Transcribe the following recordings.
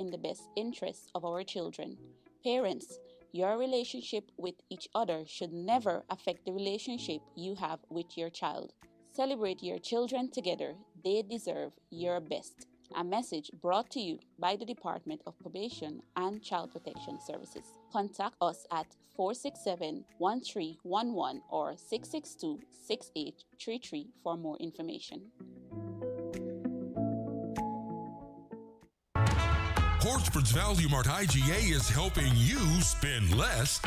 in the best interests of our children. Parents, your relationship with each other should never affect the relationship you have with your child. Celebrate your children together. They deserve your best. A message brought to you by the Department of Probation and Child Protection Services. Contact us at 467-1311 or 662-6833 for more information. Portsmouth's Value Mart IGA is helping you spend less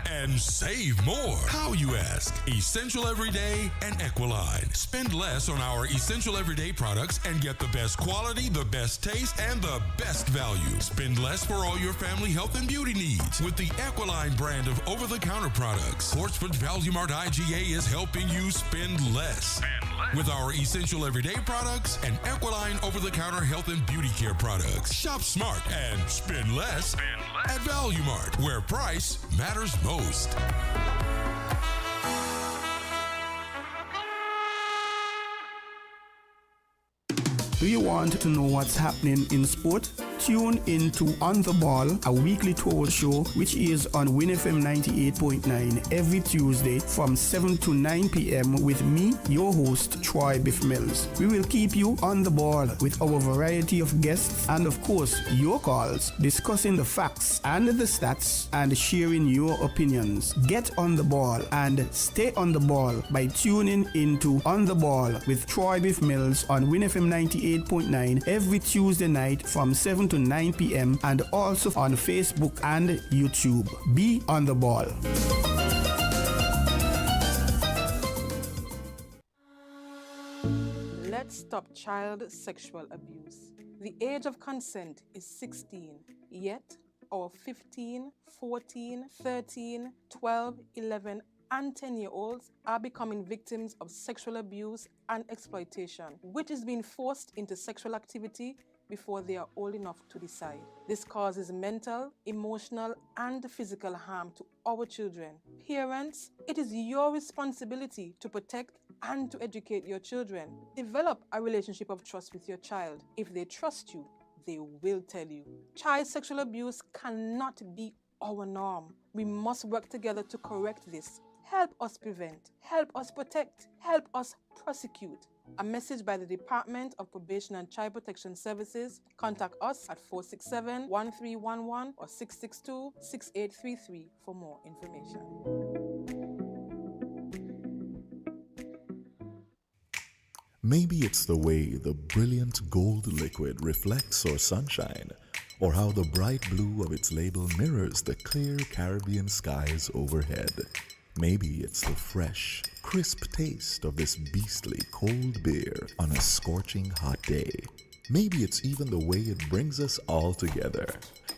and save more. How, you ask? Essential Everyday and Equaline. Spend less on our Essential Everyday products and get the best quality, the best taste, and the best value. Spend less for all your family health and beauty needs with the Equaline brand of over-the-counter products. Portsmouth's Value Mart IGA is helping you spend less. With our Essential Everyday products and Equaline over-the-counter health and beauty care products. Shop smart and spend less at Value Mart, where price matters most. Do you want to know what's happening in sport? Tune into On the Ball, a weekly tour show which is on Win FM 98.9 every Tuesday from 7 to 9 p.m. with me, your host, Troy Biff Mills. We will keep you on the ball with our variety of guests and, of course, your calls, discussing the facts and the stats and sharing your opinions. Get on the ball and stay on the ball by tuning into On the Ball with Troy Biff Mills on Win FM 98.9 every Tuesday night from 7 to 9 p.m. and also on Facebook and YouTube. Be on the ball. Let's stop child sexual abuse. The age of consent is 16, yet our 15, 14, 13, 12, 11, and 10-year-olds are becoming victims of sexual abuse and exploitation, which is being forced into sexual activity before they are old enough to decide. This causes mental, emotional, and physical harm to our children. Parents, it is your responsibility to protect and to educate your children. Develop a relationship of trust with your child. If they trust you, they will tell you. Child sexual abuse cannot be our norm. We must work together to correct this. Help us prevent, help us protect, help us prosecute. A message by the Department of Probation and Child Protection Services. Contact us at 467-1311 or 662-6833 for more information. Maybe it's the way the brilliant gold liquid reflects our sunshine, or how the bright blue of its label mirrors the clear Caribbean skies overhead. Maybe it's the fresh, crisp taste of this beastly cold beer on a scorching hot day. Maybe it's even the way it brings us all together.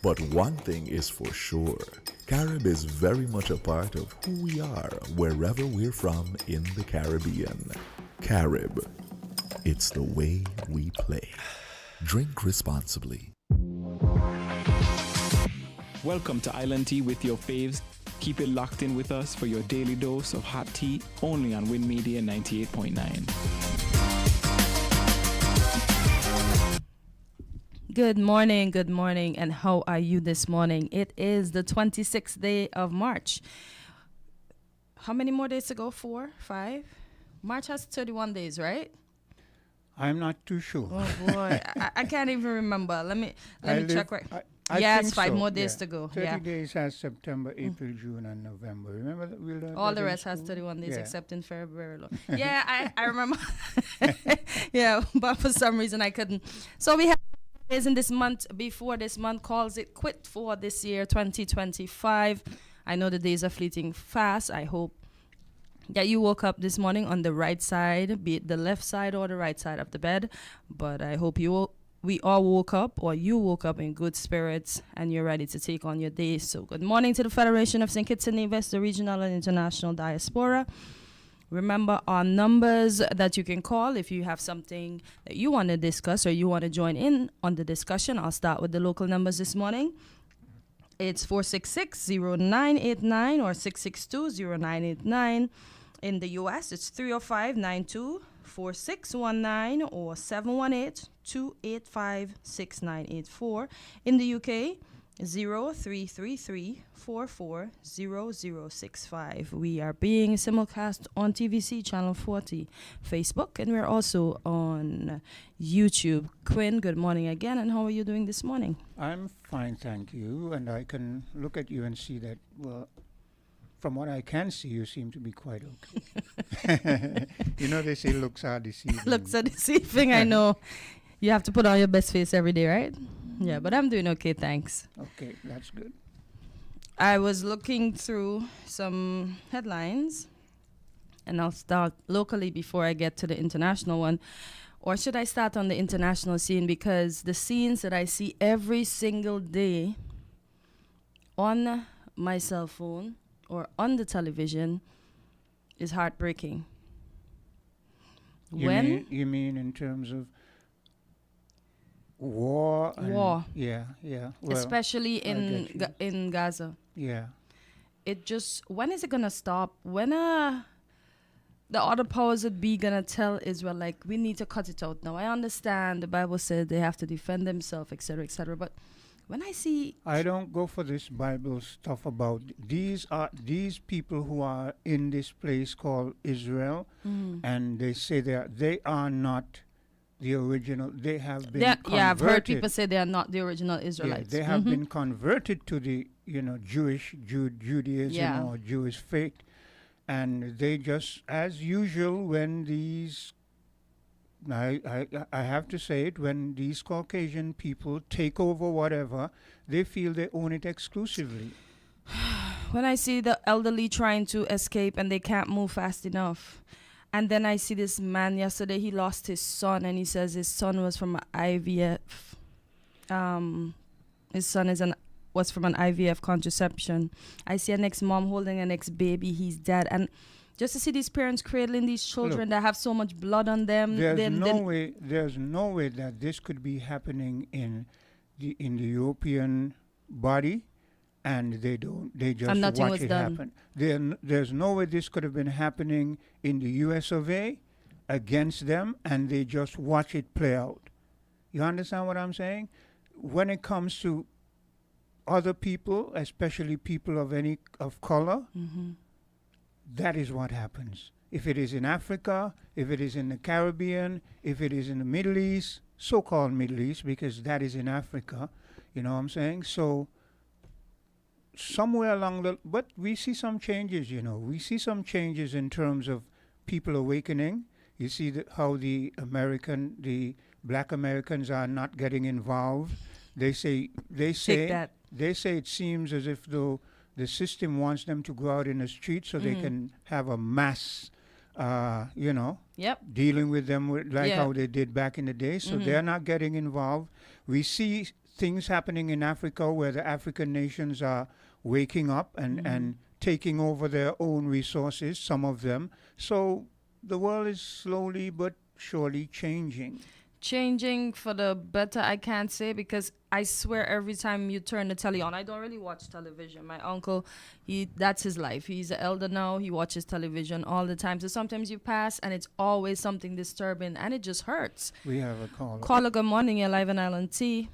But one thing is for sure, Carib is very much a part of who we are wherever we're from in the Caribbean. Carib, it's the way we play. Drink responsibly. Welcome to Island Tea with your faves. Keep it locked in with us for your daily dose of hot tea, only on Win Media 98.9. Good morning, and how are you this morning? It is the 26th day of March. How many more days to go? 4, 5? March has 31 days, right? I'm not too sure. Oh boy, I can't even remember. Let me check right. I yes, think 5 so, more days to go. 30 days has September, April, June, and November. Remember that? All the rest has 31 days except in February. Yeah, I remember. Yeah, but for some reason I couldn't. So we have days in this month before this month calls it quit for this year, 2025. I know the days are fleeting fast. I hope that you woke up this morning on the right side, be it the left side or the right side of the bed. But I hope we all woke up, or you woke up in good spirits and you're ready to take on your day. So good morning to the Federation of St. Kitts and Nevis, the regional and international diaspora. Remember our numbers that you can call if you have something that you want to discuss or you want to join in on the discussion. I'll start with the local numbers this morning. It's 466-0989 or 662-0989. In the U.S., it's 305-92 4619 or 718-285-6984. In the UK, 0333-440065. We are being simulcast on TVC Channel 40, Facebook, and we're also on YouTube. Quinn, good morning again, and how are you doing this morning? I'm fine, thank you. And I can look at you and see that, well, from what I can see, you seem to be quite okay. You know, they say looks are deceiving. Looks are deceiving, I know. You have to put on your best face every day, right? Yeah, but I'm doing okay, thanks. Okay, that's good. I was looking through some headlines, and I'll start locally before I get to the international one. Or should I start on the international scene? Because the scenes that I see every single day on my cell phone or on the television is heartbreaking. You mean in terms of war? Yeah. Well, especially in Gaza. Yeah. It just, when is it gonna stop? When the other powers that be gonna tell Israel, like, we need to cut it out now? I understand the Bible said they have to defend themselves, etc., but when I see, I don't go for this Bible stuff about these people who are in this place called Israel, and they say they are not the original. They have been converted. Yeah, I've heard people say they are not the original Israelites. Yeah, they have been converted to the Judaism or Jewish faith, and they just, as usual, when these, I have to say it, when these Caucasian people take over whatever, they feel they own it exclusively. When I see the elderly trying to escape and they can't move fast enough, and then I see this man yesterday, he lost his son, and he says his son was from an IVF. His son was from an IVF contraception. I see an ex-mom holding an ex-baby, he's dead. And just to see these parents cradling these children that have so much blood on them. There's no way that this could be happening in the European body, and they just watch it happen. There's no way this could have been happening in the US of A against them, and they just watch it play out. You understand what I'm saying? When it comes to other people, especially people of color, that is what happens. If it is in Africa, if it is in the Caribbean, if it is in the Middle East, so-called Middle East, because that is in Africa, you know what I'm saying? So somewhere along but we see some changes, we see some changes in terms of people awakening. You see how the black Americans are not getting involved. They say it seems as if though the system wants them to go out in the street so they can have a mass, dealing with them how they did back in the day. So they're not getting involved. We see things happening in Africa where the African nations are waking up and taking over their own resources, some of them. So the world is slowly but surely changing. Changing for the better, I can't say, because I swear every time you turn the telly on, I don't really watch television. My uncle, that's his life. He's an elder now. He watches television all the time. So sometimes you pass and it's always something disturbing and it just hurts. We have a caller. Caller, good morning. You're live on Island T.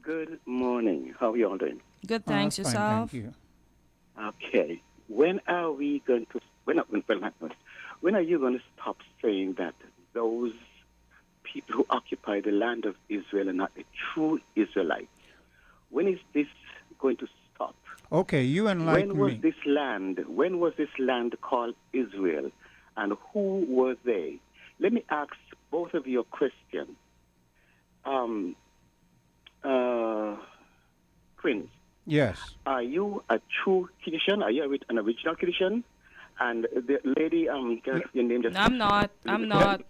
Good morning. How are you all doing? Good, thanks. Yourself? Fine, thank you. Okay. When are we going to, when are you going to stop saying that those people who occupy the land of Israel are not the true Israelites? When is this going to stop? Okay, you enlighten me. When was this land called Israel, and who were they? Let me ask both of you a question. Prince. Yes. Are you a true Christian? Are you an original Christian? And the lady, your name just... I'm not.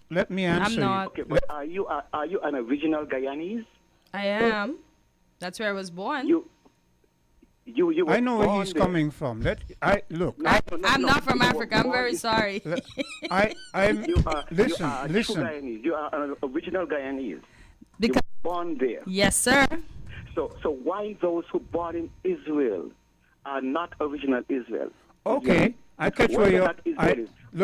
Let me answer. I'm not. Okay, but are you an original Guyanese? I am. That's where I was born. You I know where he's coming from. I'm not from Africa. I'm very sorry. Listen. Guyanese. You are an original Guyanese. Because you were born there. Yes, sir. So why those who born in Israel are not original Israel? Okay, I catch where you're.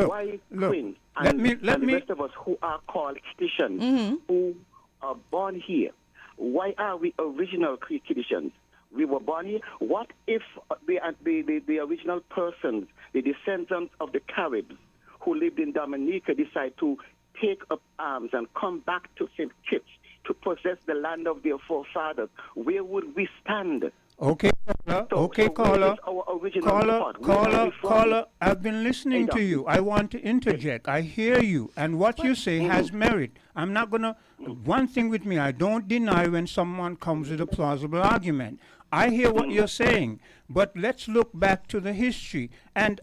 Why, Queen? and the rest of us who are called Kititians, who are born here, why are we original Kititians? We were born here. What if the original persons, the descendants of the Caribs who lived in Dominica, decide to take up arms and come back to St. Kitts to possess the land of their forefathers? Where would we stand? Okay, caller. Caller, I've been listening to you. I want to interject. I hear you, and what you say has merit. I'm not going to... One thing with me, I don't deny when someone comes with a plausible argument. I hear what you're saying, but let's look back to the history. And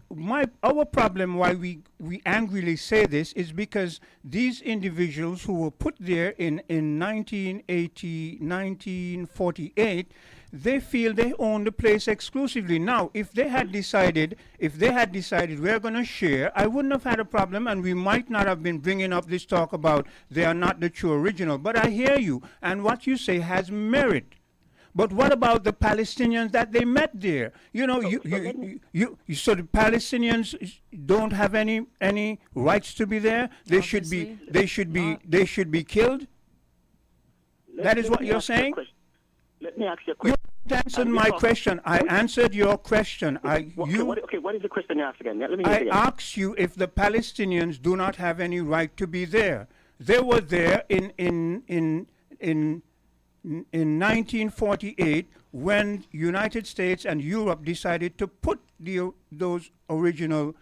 our problem why we angrily say this is because these individuals who were put there in 1948, they feel they own the place exclusively. Now, if they had decided we're going to share, I wouldn't have had a problem, and we might not have been bringing up this talk about they are not the true original. But I hear you, and what you say has merit. But what about the Palestinians that they met there? You know, so the Palestinians don't have any rights to be there. They should be killed. That is what you're saying. Let me ask you a question. You answered my question. I answered your question. What is the question you asked again? Let me I asked you if the Palestinians do not have any right to be there. They were there in 1948 when United States and Europe decided to put those original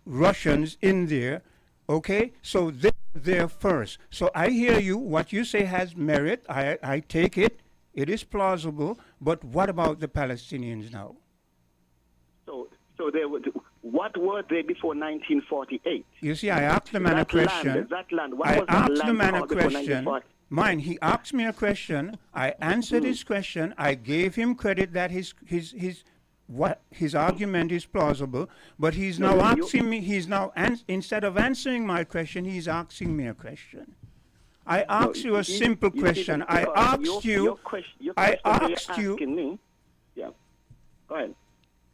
Russians in there. Okay, so they're there first. So I hear you. What you say has merit. I take it. It is plausible. But what about the Palestinians now? So what were they before 1948? You see, I asked the man a question. I asked the man a question. Mine, he asked me a question. I answered his question. I gave him credit that his argument is plausible. But he's now asking me. Instead of answering my question, he's asking me a question. I asked you a simple question. I asked you. Yeah. Go ahead.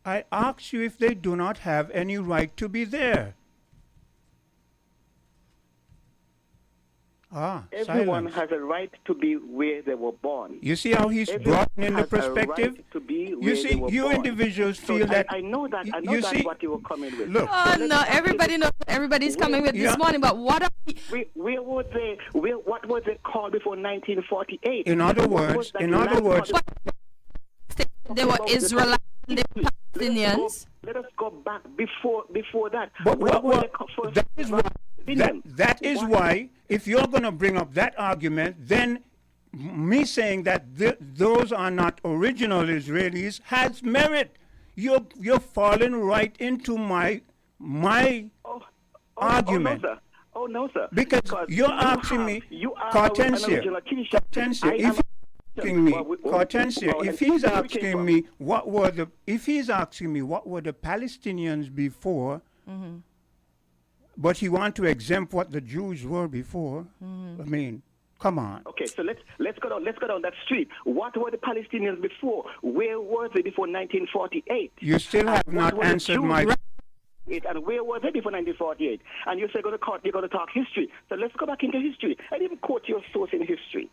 I asked you if they do not have any right to be there. Everyone silence. has a right to be where they were born. You see how he's broadening the perspective? Right to be where you see, you born. Individuals feel that... I know that. I know that's what you were coming with. Look. No, everybody knows what everybody's coming with this morning, but what are where were they? What was it called before 1948? In other words, they were Israelites and they were Palestinians. Let us go back before that. But that is why, if you're going to bring up that argument, then me saying that those are not original Israelis has merit. You're falling right into my argument. Oh no, sir. Because you're asking me, Hortensia, if he's asking me what were the Palestinians before, but he want to exempt what the Jews were before. I mean, come on. Okay, so let's go down that street. What were the Palestinians before? Where were they before 1948? You still have not answered my question. And where were they before 1948? And you say you're going to talk history. So let's go back into history. I didn't quote your source in history.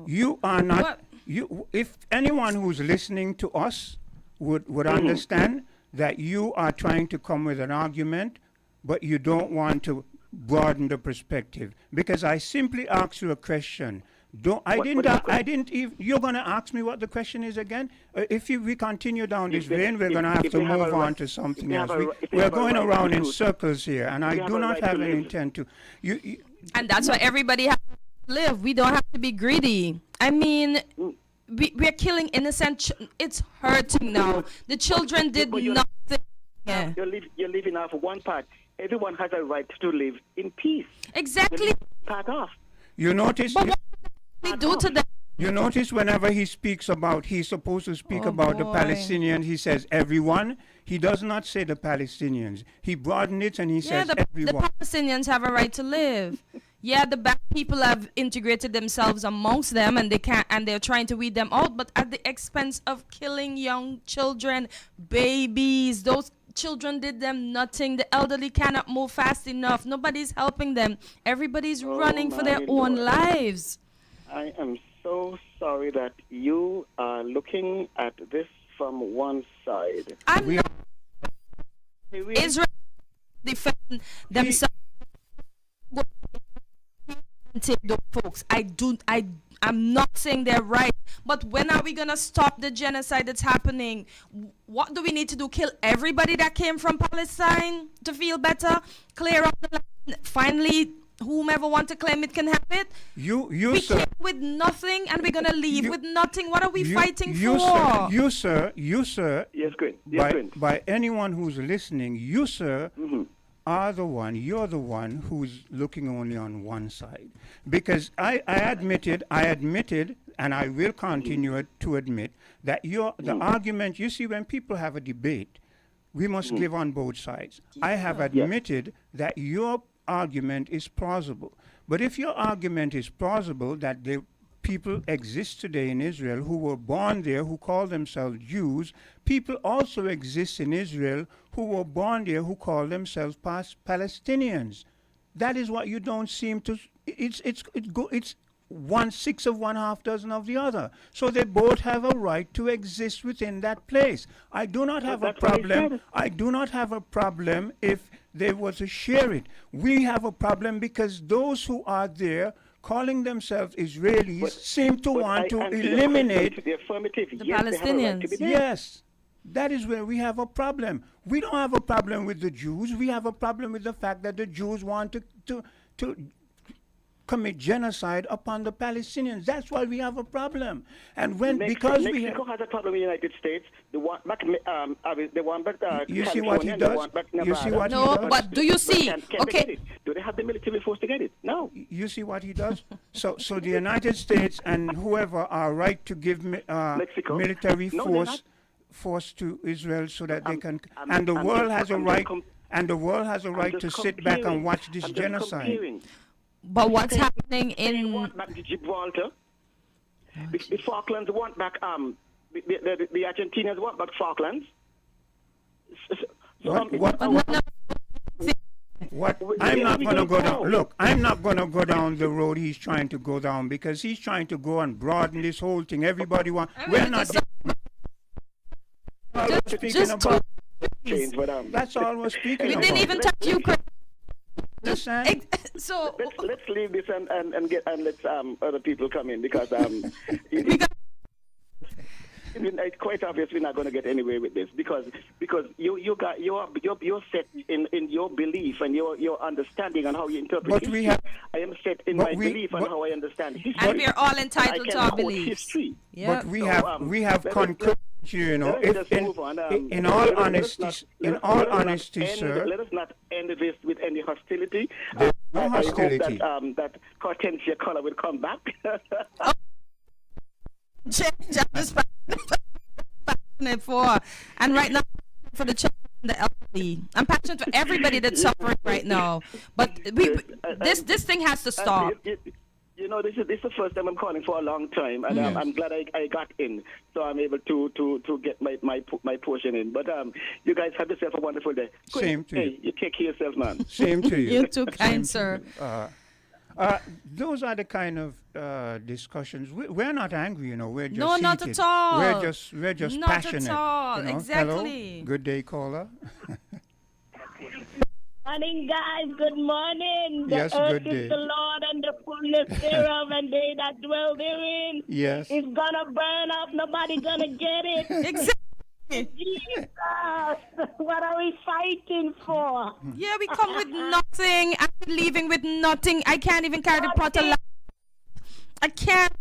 You are not. If anyone who's listening to us would understand that you are trying to come with an argument, but you don't want to broaden the perspective. Because I simply asked you a question. You're going to ask me what the question is again? If we continue down this vein, we're going to have to move on to something else. We're going around in circles here, and I do not have an intent to. And that's why everybody has to live. We don't have to be greedy. I mean, we're killing innocent. It's hurting now. The children did nothing. Yeah. You're living off one part. Everyone has a right to live in peace. Exactly. Part off. You notice. But what do we do to them? You notice whenever he's supposed to speak about the Palestinians, he says everyone. He does not say the Palestinians. He broadened it and he says everyone. The Palestinians have a right to live. Yeah, the bad people have integrated themselves amongst them, and they're trying to weed them out, but at the expense of killing young children, babies. Those children did them nothing. The elderly cannot move fast enough. Nobody's helping them. Everybody's running for their own lives. I am so sorry that you are looking at this from one side. I'm not. Israel defend themselves. Take those folks. I'm not saying they're right, but when are we gonna stop the genocide that's happening? What do we need to do? Kill everybody that came from Palestine to feel better? Clear up the land? Finally, whomever wants to claim it can have it? We came with nothing and we're gonna leave with nothing. What are we fighting for? You sir. Yes, Quinn. By anyone who's listening, you sir. You're the one who's looking only on one side. Because I admitted, and I will continue to admit, that the argument, you see, when people have a debate, we must give on both sides. I have admitted that your argument is plausible. But if your argument is plausible, that the people exist today in Israel who were born there, who call themselves Jews, people also exist in Israel who were born there, who call themselves Palestinians. That is what you don't seem to. It's 1/6 of one half dozen of the other. So they both have a right to exist within that place. I do not have a problem. I do not have a problem if they were to share it. We have a problem because those who are there calling themselves Israelis seem to want to eliminate the affirmative. The Palestinians. Yes. That is where we have a problem. We don't have a problem with the Jews. We have a problem with the fact that the Jews want to commit genocide upon the Palestinians. That's why we have a problem. And Mexico has a problem in the United States. They want back. They want back. You see what he does. You see what he does. But do you see? Okay. Do they have the military force to get it? No. You see what he does. So the United States and whoever are right to give military force to Israel so that they can. And the world has a right. And the world has a right to sit back and watch this genocide. But what's happening in Gibraltar? The Falklands want back. The Argentinians want back Falklands. What? I'm not going to go down. Look, I'm not going to go down the road he's trying to go down because he's trying to go and broaden this whole thing. Everybody wants. We're not. That's all we're speaking about. We didn't even touch Ukraine. So let's leave this and let other people come in because it's quite obvious we're not going to get anywhere with this because you're set in your belief and your understanding on how you interpret history. I am set in my belief on how I understand history. And we're all entitled to our beliefs. Yep. But we have concurrence. You know, in all honesty, sir. Let us not end this with any hostility. No hostility. I hope that Hortensia color will come back. Change. I'm just passionate for, and right now for the children and the elderly. I'm passionate for everybody that's suffering right now. But this thing has to stop. You know, this is the first time I'm calling for a long time, and I'm glad I got in, so I'm able to get my portion in. But you guys have yourself a wonderful day. Same to you. You take care of yourself, man. Same to you. You too, kind sir. Those are the kind of discussions. We're not angry, you know. We're just no, heated. not at all. We're just not passionate. Not at all. You know? Exactly. Hello. Good day, caller. Morning, guys. Good morning. Yes, the earth good day. is the Lord and the fullness thereof, and they that dwell therein. Yes. It's gonna burn up. Nobody gonna get it. Exactly. Jesus, what are we fighting for? Yeah, we come with nothing. I'm leaving with nothing. I can't even carry the pot alive. I can't.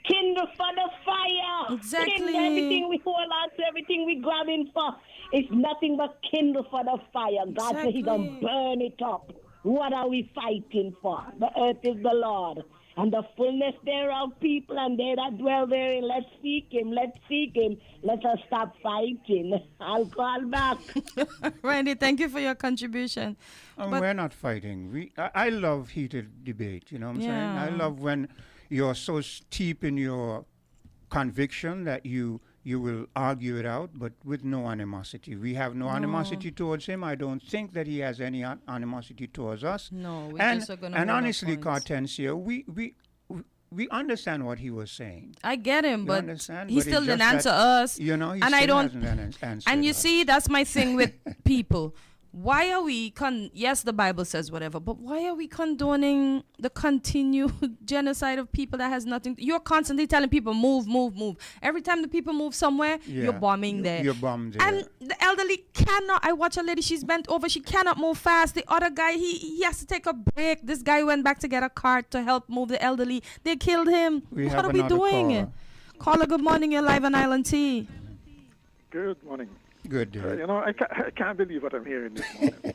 Kindle for the fire. Exactly. Kindle everything we hold on to, everything we grabbing for. It's nothing but kindle for the fire. God said He's gonna burn it up. What are we fighting for? The earth is the Lord, and the fullness thereof, people, and they that dwell therein. Let's seek Him. Let's seek Him. Let us stop fighting. I'll call back. Randy, thank you for your contribution. We're not fighting. I love heated debate. You know what I'm saying? I love when you're so steep in your conviction that you you will argue it out, but with no animosity. We have no animosity towards him. I don't think that he has any animosity towards us. No, we and just are gonna and hold our honestly, points. Cartencia, we understand what he was saying. I get him, We but understand, he but still it's didn't just answer that, us. he and still I don't. hasn't answered And you us. see, that's my thing with people. Why are we yes, the Bible says whatever, but why are we condoning the continued genocide of people that has nothing? You're constantly telling people move, move, move. Every time the people move somewhere, you're bombing there. You're bombed there. And the elderly cannot. I watch a lady, she's bent over, she cannot move fast. The other guy, he has to take a break. This guy went back to get a cart to help move the elderly. They killed him. What are we doing? Caller, good morning. You're live on Island T. Good morning. Good day. I can't believe what I'm hearing this morning.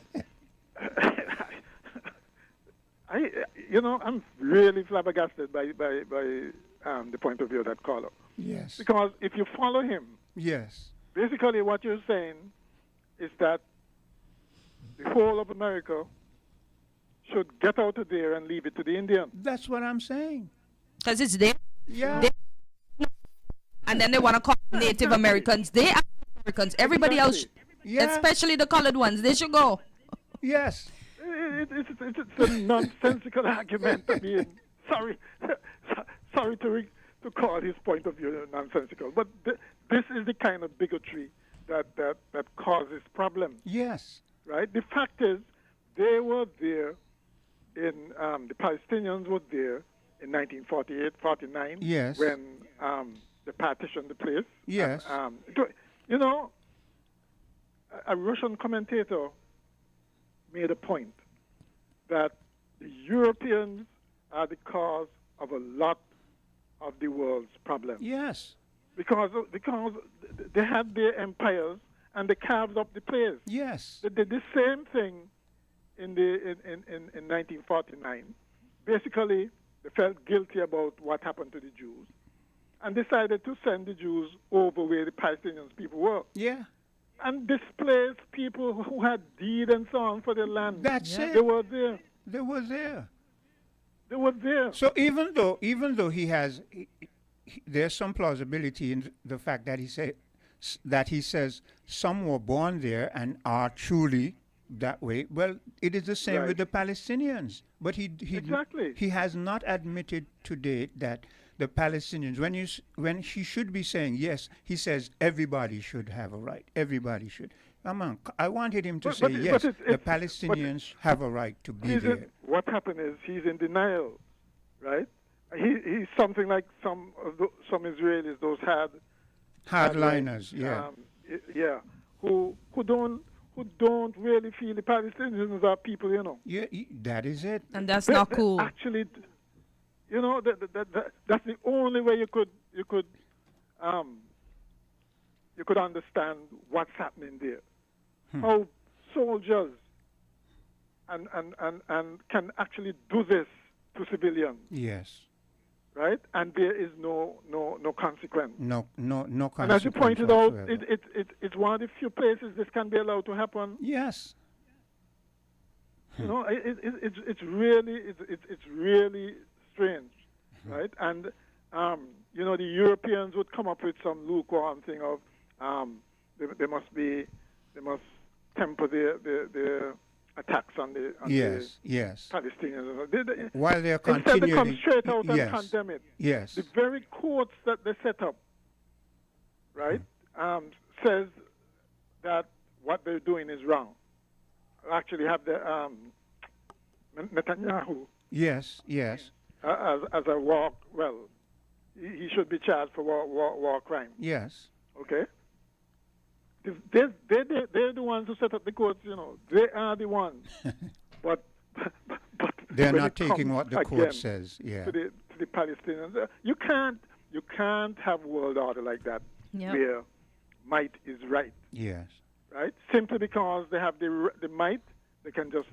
I'm really flabbergasted by the point of view of that caller. Yes. Because if you follow him, yes, basically what you're saying is that the whole of America should get out of there and leave it to the Indians. That's what I'm saying. Because it's there. Yeah. And then they want to call Native Americans. They are Americans. Everybody else, especially the colored ones, they should go. Yes. It's a nonsensical argument. I mean, sorry to call his point of view nonsensical, but this is the kind of bigotry that causes problems. Yes. Right? The fact is, they were there the Palestinians were there in 1948, 49, yes, when they partitioned the place. Yes. And, a Russian commentator made a point that the Europeans are the cause of a lot of the world's problems. Yes. Because they had their empires and they carved up the place. Yes. They did the same thing in 1949. Basically, they felt guilty about what happened to the Jews and decided to send the Jews over where the Palestinian people were. Yeah. And displace people who had deed and so on for their land. That's it. They were there. They were there. They were there. So even though he has, there's some plausibility in the fact that he says some were born there and are truly that way. Well, it is the same with the Palestinians. But he has not admitted to date that the Palestinians, when he should be saying, yes, he says everybody should have a right. Everybody should. Come on, I wanted him to say, yes, the Palestinians have a right to be there. What happened is he's in denial, right? He's something like some Israelis, those hardliners, who don't really feel the Palestinians are people, Yeah, that is it. And that's not cool. Actually, that's the only way you could understand what's happening there. How soldiers and can actually do this to civilians. Yes. Right? And there is no consequence. No consequence. And as you pointed out, it's one of the few places this can be allowed to happen. Yes. It's really strange, right? And the Europeans would come up with some lukewarm thing of they must temper their attacks on the Palestinians. While they're continuing, instead they come straight out and condemn it. Yes. The very courts that they set up, right, says that what they're doing is wrong. Actually, have the Netanyahu. Yes. As a war, he should be charged for war crime. Yes. Okay. They're the ones who set up the courts. They are the ones. but they're not taking what the court says. Yeah. To the Palestinians, you can't have world order like that where might is right. Yes. Right. Simply because they have the might, they can just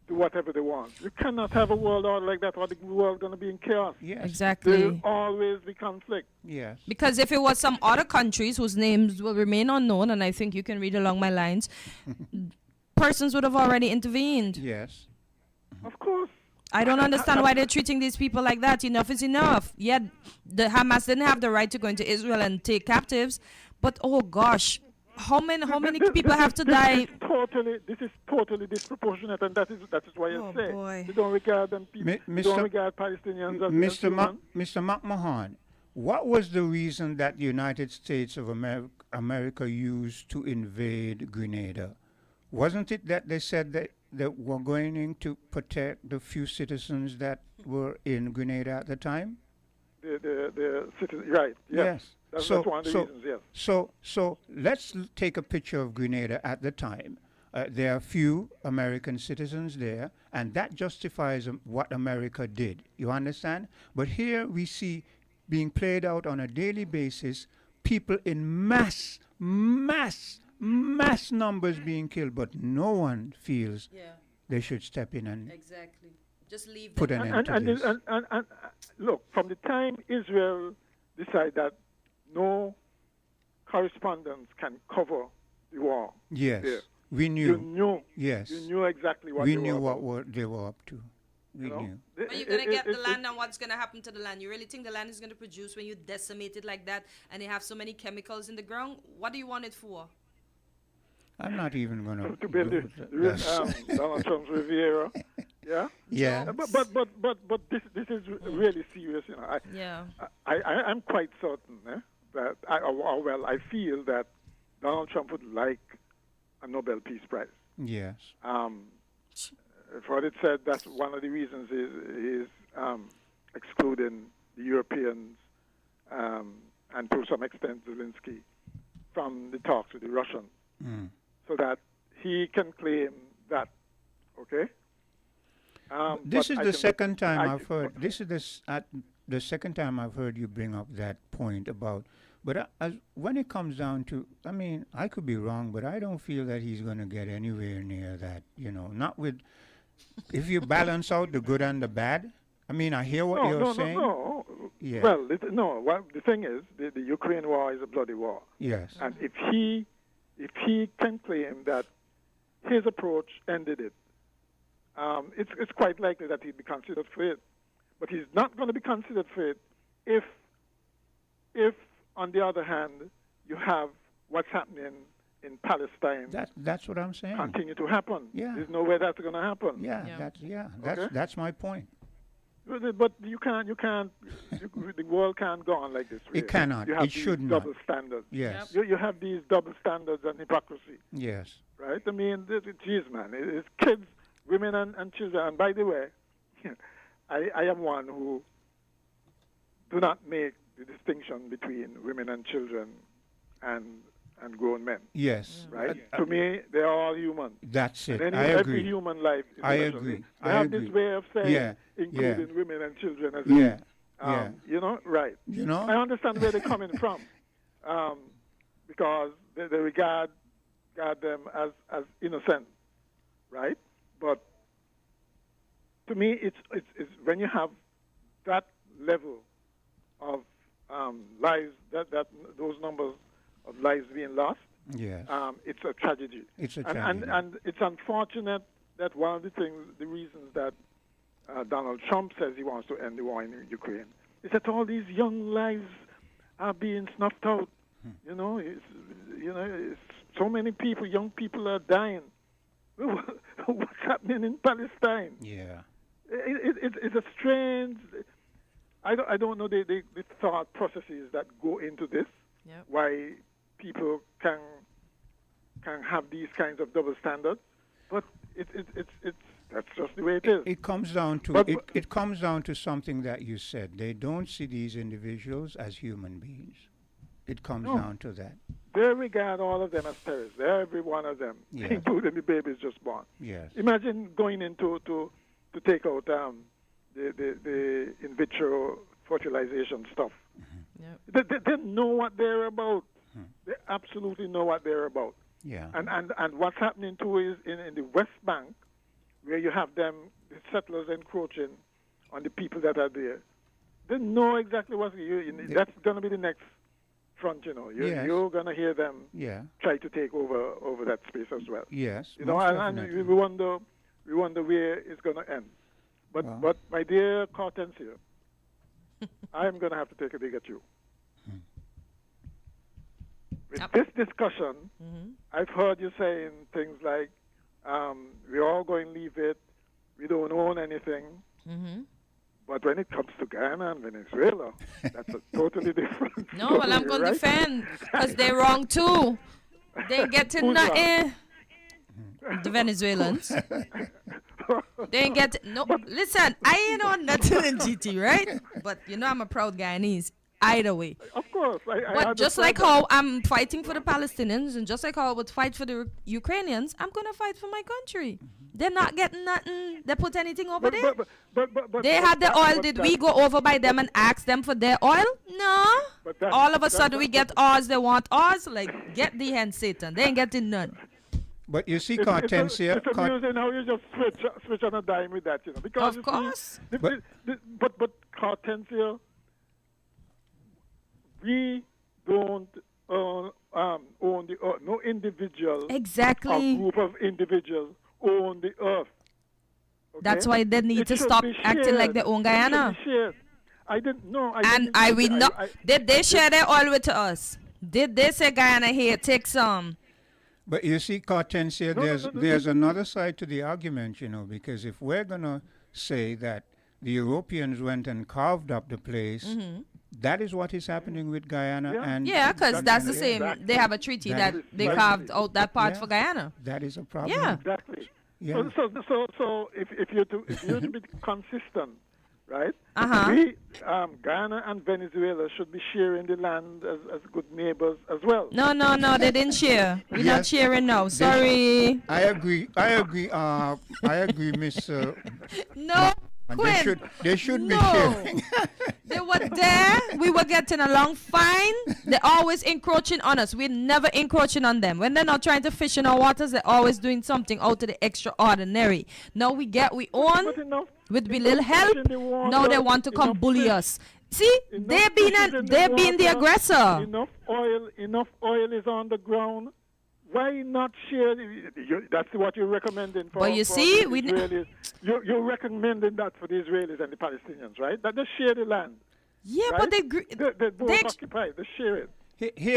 do whatever they want. You cannot have a world order like that, or the world going to be in chaos. Yes. Exactly. There will always be conflict. Yes. Because if it was some other countries whose names will remain unknown, and I think you can read along my lines, persons would have already intervened. Yes. Of course. I don't understand why they're treating these people like that. Enough is enough. Yeah, the Hamas didn't have the right to go into Israel and take captives, but oh gosh, how many people have to die? This is totally disproportionate, and that is why I say boy. they don't regard them people. They don't regard Palestinians as human. Mr. McMahon, what was the reason that the United States of America used to invade Grenada? Wasn't it that they said that we're going in to protect the few citizens that were in Grenada at the time? The citizens, right? Yes. That's one of the reasons. Yes. So let's take a picture of Grenada at the time. There are few American citizens there, and that justifies what America did. You understand? But here we see being played out on a daily basis, people in mass numbers being killed, but no one feels they should step in and just leave put an end to this. And look, from the time Israel decided that no correspondence can cover the war. Yes, we knew. You knew. Yes, you knew exactly what we they knew were what they were up to. We knew. But you're gonna get the land, and what's gonna happen to the land? You really think the land is gonna produce when you decimate it like that, and they have so many chemicals in the ground? What do you want it for? I'm not even gonna to build Donald Trump's Riviera. Yeah. Yeah. But this is really serious. You know. I'm quite certain that I feel that Donald Trump would like a Nobel Peace Prize. Yes. For what it said, that's one of the reasons is excluding the Europeans and to some extent Zelensky from the talks with the Russians, so that he can claim that. Okay. This is the second time I've heard. This is the second time I've heard you bring up that point about. But when it comes down to, I mean, I could be wrong, but I don't feel that he's going to get anywhere near that. You know, not with. If you balance out the good and the bad, I mean, I hear what you're saying. No. Yeah. Well, Well, the thing is, the Ukraine war is a bloody war. Yes. And if he can claim that his approach ended it, it's quite likely that he'd be considered for it. But he's not going to be considered for it if on the other hand, you have what's happening in Palestine. That's what I'm saying. Continue to happen. Yeah. There's no way that's going to happen. That's my point. But you can't. The world can't go on like this. Really. It cannot. You have It should not. Double standards. Yes. You have these double standards and hypocrisy. Yes. Right. I mean, geez, man, it's kids, women, and children. And by the way, I am one who do not make the distinction between women and children and grown men. Yes. Right? To me, they are all human. That's it. And I agree. Every human life is I special. agree. They have this way of saying, including women and children as well. You know, right. You know? I understand where they're coming from. Because they regard them as innocent. Right? But to me, it's when you have that level of lives, that those numbers of lives being lost, yes, it's a tragedy. It's a tragedy. And it's unfortunate that one of the reasons that Donald Trump says he wants to end the war in Ukraine is that all these young lives are being snuffed out. You know, it's so many people, young people are dying. What's happening in Palestine? Yeah. It's a strange. I don't know the thought processes that go into this. Yep. Why people can have these kinds of double standards, but it's that's just the way it is. It comes down to it comes down to something that you said. They don't see these individuals as human beings. It comes down to that. They regard all of them as terrorists. Every one of them, including the babies just born. Yes. Imagine going into to take out the in vitro fertilization stuff. Yep. They know what they're about. They absolutely know what they're about. Yeah. And what's happening too is in the West Bank, where you have the settlers encroaching on the people that are there. They know exactly that's going to be the next front. You know, you're going to hear them try to take over that space as well. Yes. You know, and we wonder where it's going to end. But my dear Hortensia, I'm going to have to take a dig at you. With this discussion, I've heard you saying things like, we're all going to leave it, we don't own anything. But when it comes to Guyana and Venezuela, that's a totally different No, story, well, I'm going to right? defend because they're wrong too. They get to Who's nothing. The Venezuelans. They ain't get no. Listen, I ain't on nothing in GT, right? But you know I'm a proud Guyanese. Either way. Of course. But just like how I'm fighting for the Palestinians and just like how I would fight for the Ukrainians, I'm going to fight for my country. They're not getting nothing. They put anything over there. They had the oil. Did we go over by them and ask them for their oil? No. All of a sudden we get ours. They want ours. Like, get the hand, Satan. They ain't getting none. But you see, Hortensia... It's amusing how you just switch on a dime with that, you know. Because of course. But Hortensia... We don't own the earth. No individual exactly. or group of individuals own the earth. Okay? That's why they need to stop acting like they own Guyana. I didn't know. Did they share their oil with us? Did they say, Guyana, here, take some? But you see, Hortensia, there's another side to the argument, you know, because if we're going to say that the Europeans went and carved up the place, that is what is happening with Guyana. And because that's the same. Exactly. They have a treaty that they carved out that part for Guyana. That is a problem. Yeah. Exactly. Yeah. So if you're to be consistent, right? Uh-huh. Guyana and Venezuela should be sharing the land as good neighbors as well. No, they didn't share. We're not sharing now. Sorry. I agree, Miss... no. Quinn, they should be sharing. They were there. We were getting along fine. They're always encroaching on us. We're never encroaching on them. When they're not trying to fish in our waters, they're always doing something out of the extraordinary. Now we own with a little help. Now they want to come bully us. See, they're being the aggressor. Enough oil is on the ground. Why not share? That's what you're recommending for. But you see, you're recommending that for the Israelis and the Palestinians, right? That they share the land. Yeah, right? but they both occupy. They share it.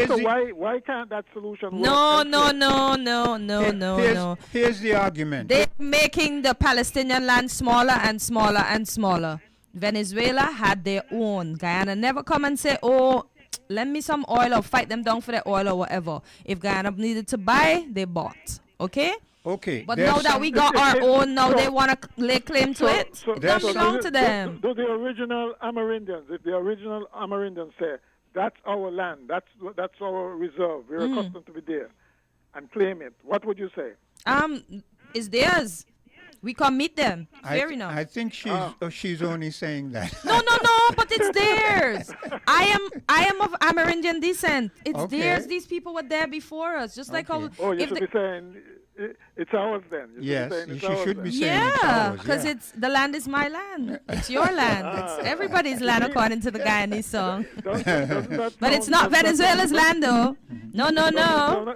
So why can't that solution work? No. Here's the argument. They're making the Palestinian land smaller and smaller and smaller. Venezuela had their own. Guyana never come and say, oh, lend me some oil or fight them down for their oil or whatever. If Guyana needed to buy, they bought. Okay? Okay. But now that we got our own, now they want to lay claim to it. Don't belong to them. Do the original Amerindians, if the original Amerindians say, that's our land, that's our reserve, we're accustomed to be there, and claim it, what would you say? It's theirs. We come meet them. Fair enough. I think she's only saying that. No, but it's theirs. I am of Amerindian descent. It's theirs. These people were there before us. Just like how... Oh, you should be saying, it's ours then. You should be saying it's ours. Because the land is my land. It's your land. It's everybody's land according to the Guyanese song. But it's not Venezuela's land though. No.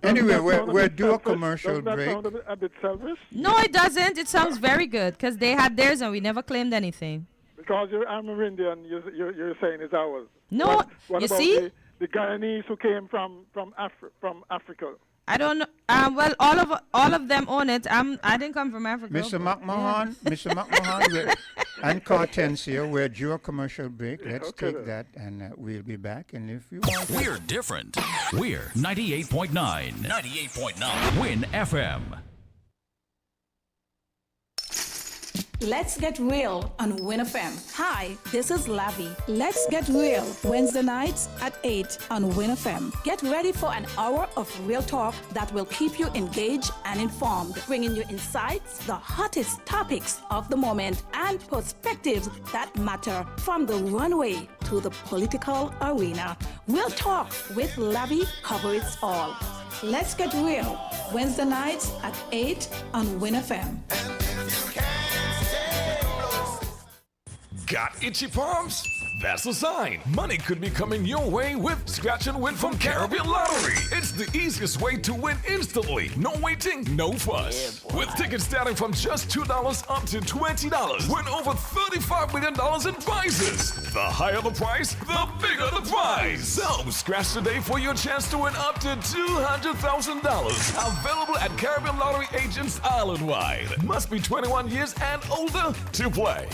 Anyway, we're due a commercial break. Doesn't that sound a bit selfish? No, it doesn't. It sounds very good because they had theirs and we never claimed anything. Because you're Amerindian, you're saying it's ours. No, what you about see? The Guyanese who came from Africa? I don't know. Well, all of them own it. I didn't come from Africa. Mr. McMahon, and Hortensia, we're due a commercial break. Let's take that, and we'll be back. And if you want, we're different. We're 98.9. 98.9. Win FM. Let's get real on Win FM. Hi, this is Lavi. Let's get real Wednesday nights at 8 on Win FM. Get ready for an hour of real talk that will keep you engaged and informed, bringing you insights, the hottest topics of the moment, and perspectives that matter from the runway to the political arena. Real talk with Lavi covers all. Let's get real Wednesday nights at 8 on Win FM. Got itchy palms? That's a sign. Money could be coming your way with Scratch and Win from Caribbean Lottery. It's the easiest way to win instantly. No waiting, no fuss. With tickets starting from just $2 up to $20. Win over $35 million in prizes. The higher the price, the bigger the prize. So scratch today for your chance to win up to $200,000. Available at Caribbean Lottery agents island-wide. Must be 21 years and older to play.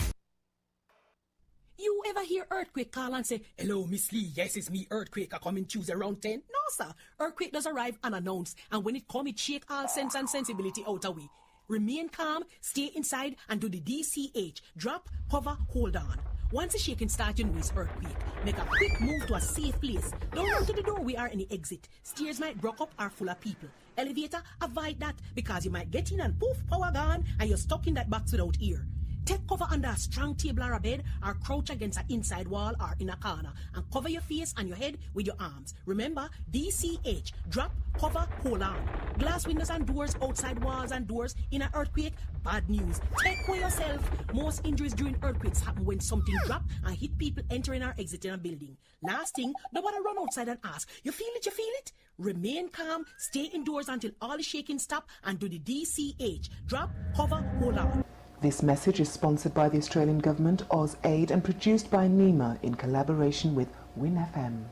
You ever hear Earthquake call and say, "Hello, Miss Lee, yes, it's me, Earthquake, I come in Tuesday around 10? No, sir. Earthquake does arrive unannounced, and when it come, it shake all sense and sensibility out of we. Remain calm, stay inside, and do the DCH. Drop, cover, hold on. Once the shaking starts, you know it's earthquake. Make a quick move to a safe place. Don't run to the door, we are in the exit. Stairs might broke up or full of people. Elevator, avoid that, because you might get in and poof, power gone, and you're stuck in that box without ear. Take cover under a strong table or a bed, or crouch against an inside wall or in a corner, and cover your face and your head with your arms. Remember, DCH, drop, cover, hold on. Glass windows and doors, outside walls and doors in an earthquake, bad news. Take care yourself. Most injuries during earthquakes happen when something drop and hit people entering or exiting a building. Last thing, nobody run outside and ask, you feel it, you feel it? Remain calm, stay indoors until all the shaking stop, and do the DCH, drop, cover, hold on. This message is sponsored by the Australian Government, AusAid, and produced by NEMA in collaboration with Win FM.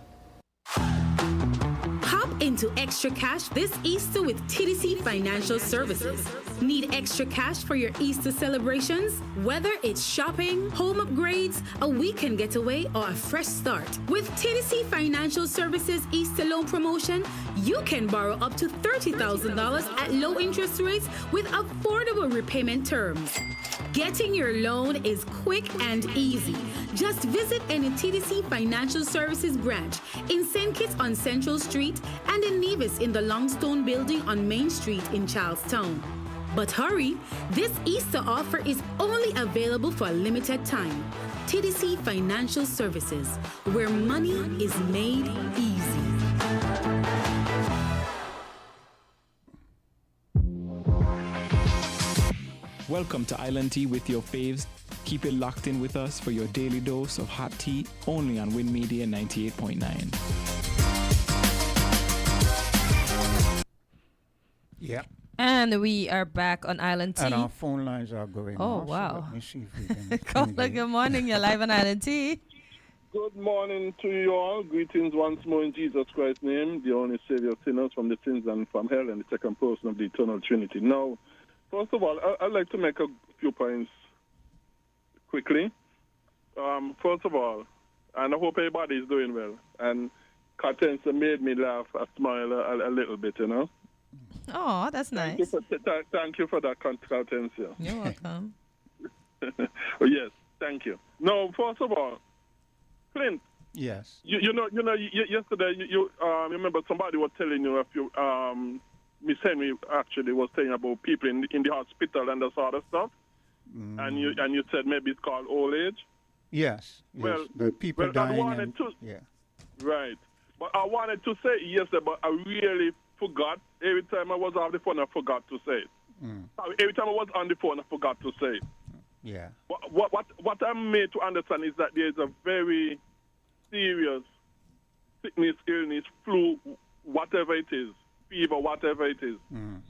Hop into extra cash this Easter with TDC Financial Services. Need extra cash for your Easter celebrations? Whether it's shopping, home upgrades, a weekend getaway, or a fresh start. With TDC Financial Services Easter loan promotion, you can borrow up to $30,000 at low interest rates with affordable repayment terms. Getting your loan is quick and easy. Just visit any TDC Financial Services branch in St. Kitts on Central Street and in Nevis in the Longstone Building on Main Street in Charlestown. But hurry, this Easter offer is only available for a limited time. TDC Financial Services, where money is made easy. Welcome to Island Tea with your faves. Keep it locked in with us for your daily dose of hot tea, only on Win Media 98.9. Yeah. And we are back on Island Tea. And our phone lines are going. Oh, off, wow. So let me see if we can. Caller, good morning. You're live on Island Tea. Good morning to you all. Greetings once more in Jesus Christ's name, the only Savior of sinners from the sins and from hell, and the second person of the eternal Trinity. Now, first of all, I'd like to make a few points quickly. First of all, and I hope everybody is doing well. And Cartensa made me laugh, smile a little bit, you know. Oh, that's nice. Thank you for that, Cartensa. You're welcome. Oh, yes, thank you. No, first of all, Clint. Yes. You know, yesterday you remember somebody was telling you a few. Miss Henry actually was saying about people in the hospital and that sort of stuff, and you said maybe it's called old age. Yes. Well, the people dying. Yeah. Right. But I wanted to say yesterday, but I really forgot. Every time I was on the phone, I forgot to say it. Every time I was on the phone, I forgot to say it. Yeah. What I'm made to understand is that there's a very serious sickness, illness, flu, whatever it is, fever, whatever it is,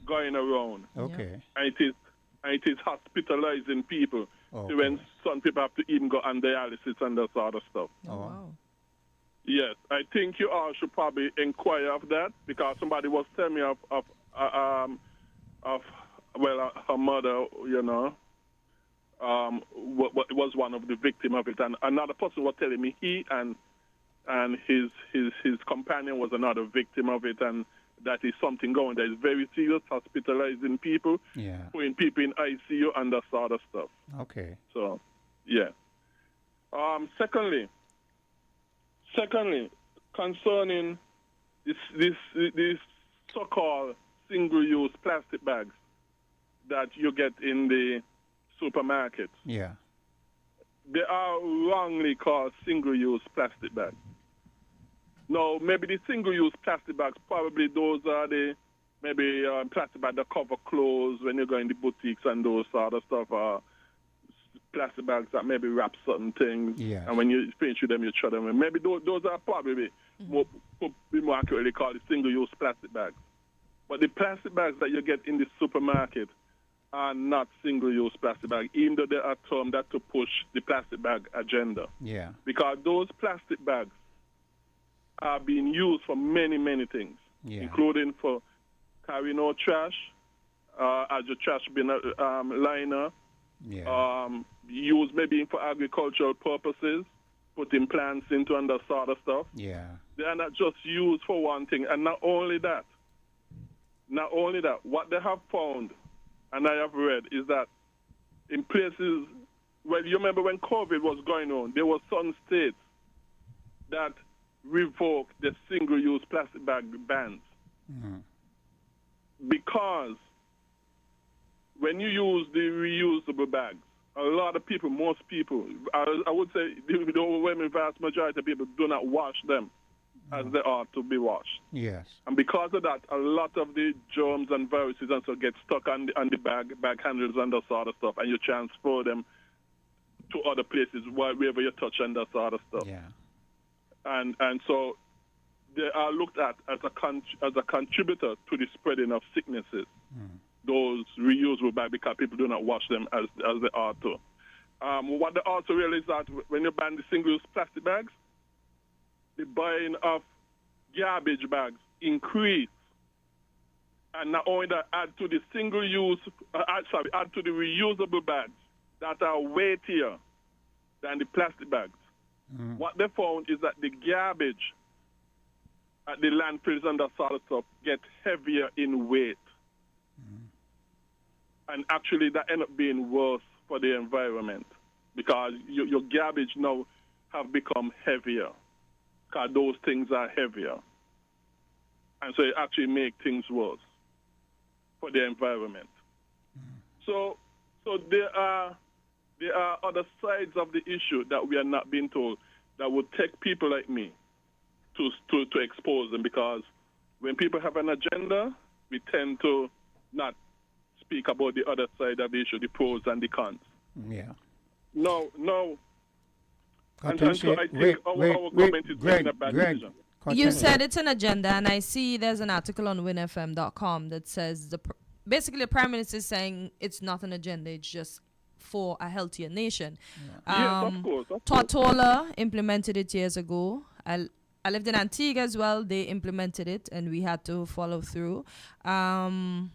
going around. Okay. And it is hospitalizing people. Okay. So when some people have to even go on dialysis and that sort of stuff. Oh, wow. Yes, I think you all should probably inquire of that, because somebody was telling me of her mother, you know, was one of the victims of it, and another person was telling me he and his companion was another victim of it, and that is something going. That is very serious, hospitalizing people, putting people in ICU and that sort of stuff. Okay. So, yeah. Secondly, concerning this so-called single-use plastic bags that you get in the supermarkets. Yeah. They are wrongly called single-use plastic bags. No, maybe the single-use plastic bags, probably those are the plastic bags that cover clothes when you go in the boutiques and those sort of stuff. plastic bags that maybe wrap certain things. Yeah. And when you finish with them, you throw them away. Maybe those are probably more accurately called the single-use plastic bags. But the plastic bags that you get in the supermarket are not single-use plastic bags, even though they are termed that to push the plastic bag agenda. Yeah. Because those plastic bags are being used for many, many things, including for carrying out trash, as your trash bin liner, used maybe for agricultural purposes, putting plants into and that sort of stuff. Yeah. They are not just used for one thing. And not only that, what they have found, and I have read, is that in places, well, you remember when COVID was going on, there were some states that revoked the single-use plastic bag bans. Mm-hmm. Because when you use the reusable bags, a lot of people, most people, I would say the overwhelming vast majority of people do not wash them as they ought to be washed. Yes. And because of that, a lot of the germs and viruses also get stuck on the bag handles and that sort of stuff, and you transfer them to other places wherever you touch and that sort of stuff. Yeah. And so they are looked at as a contributor to the spreading of sicknesses. Those reusable bags, because people do not wash them as they ought to. What they also realize is that when you ban the single-use plastic bags, the buying of garbage bags increase. And not only that, add to the add to the reusable bags that are weightier than the plastic bags. What they found is that the garbage at the landfills and that sort of stuff get heavier in weight. And actually that ends up being worse for the environment because your garbage now have become heavier because those things are heavier. And so it actually makes things worse for the environment. So there are other sides of the issue that we are not being told that would take people like me to expose them, because when people have an agenda, we tend to not speak about the other side of the issue, the pros and the cons. Yeah. No. And so I think wait, our government is making a bad decision. You said it's an agenda, and I see there's an article on winfm.com that says basically the Prime Minister is saying it's not an agenda, it's just for a healthier nation. Yes, of course. Tortola implemented it years ago. I lived in Antigua as well. They implemented it, and we had to follow through. And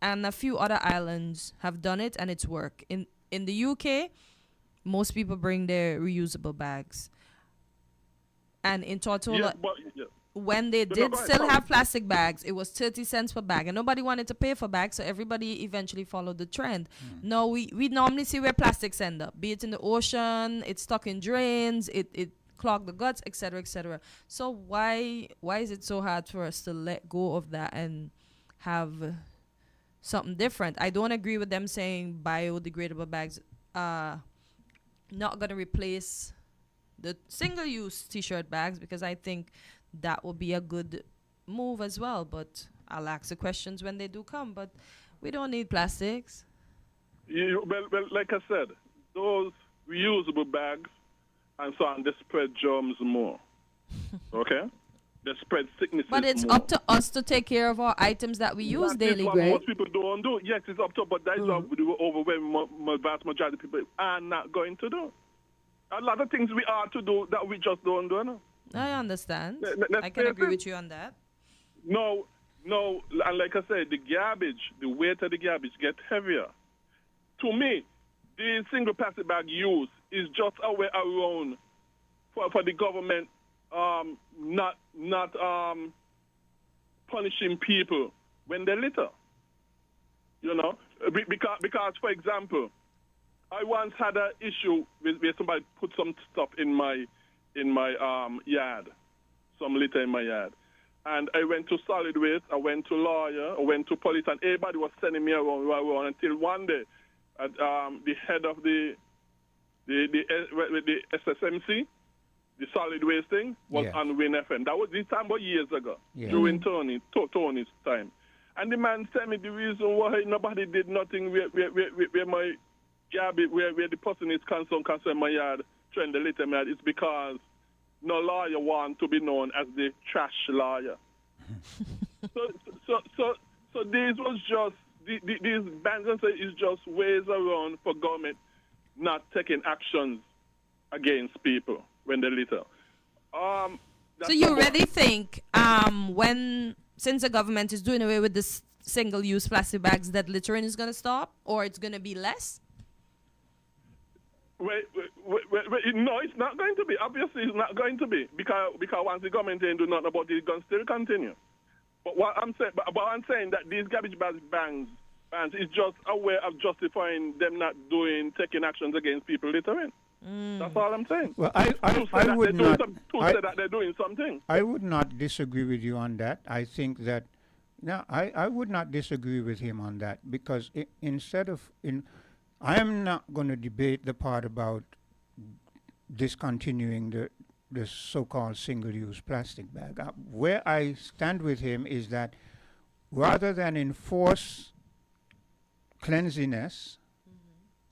a few other islands have done it, and it's worked. In the UK, most people bring their reusable bags. And in Tortola, when they did still have plastic bags, it was 30 cents per bag. And nobody wanted to pay for bags, so everybody eventually followed the trend. Now, we normally see where plastics end up, be it in the ocean, it's stuck in drains, it clogged the guts, etc., etc. So why is it so hard for us to let go of that and have something different? I don't agree with them saying biodegradable bags are not going to replace the single-use T-shirt bags, because I think that will be a good move as well. But I'll ask the questions when they do come. But we don't need plastics. Well, like I said, those reusable bags and so on, they spread germs more. Okay? They spread sicknesses more. But it's up to us to take care of our items that we use daily, what Greg. most people don't do. Yes, it's up to us, but that is what the overwhelming vast majority of people are not going to do. A lot of things we are to do that we just don't do. No? I understand. I can agree with you on that. No, and like I said, the garbage, the weight of the garbage gets heavier. To me, the single plastic bag use is just a way around for the government not punishing people when they litter. You know, because for example, I once had an issue where somebody put some stuff in my yard, some litter in my yard. And I went to solid waste, I went to lawyer, I went to police, and everybody was sending me around until one day, the head of the SSMC, the solid waste thing, was on Win FM. That was this time about years ago, during Tony's time. And the man sent me the reason why nobody did nothing where garbage, where the person is concerned my yard, trying to litter my yard, it's because no lawyer want to be known as the trash lawyer. So these was just these bans and say is just ways around for government not taking actions against people when they litter. So you really think since the government is doing away with this single-use plastic bags that littering is going to stop, or it's going to be less? Wait, no, it's not going to be. Obviously, it's not going to be because once the government ain't do nothing about it, it's going to still continue. But what I'm saying that these garbage bans is just a way of justifying them not taking actions against people littering. That's all I'm saying. Well, I would not. Say that they're doing something. I would not disagree with you on that. I think that. No, I would not disagree with him on that because I am not going to debate the part about discontinuing the so-called single-use plastic bag. Where I stand with him is that rather than enforce cleanliness,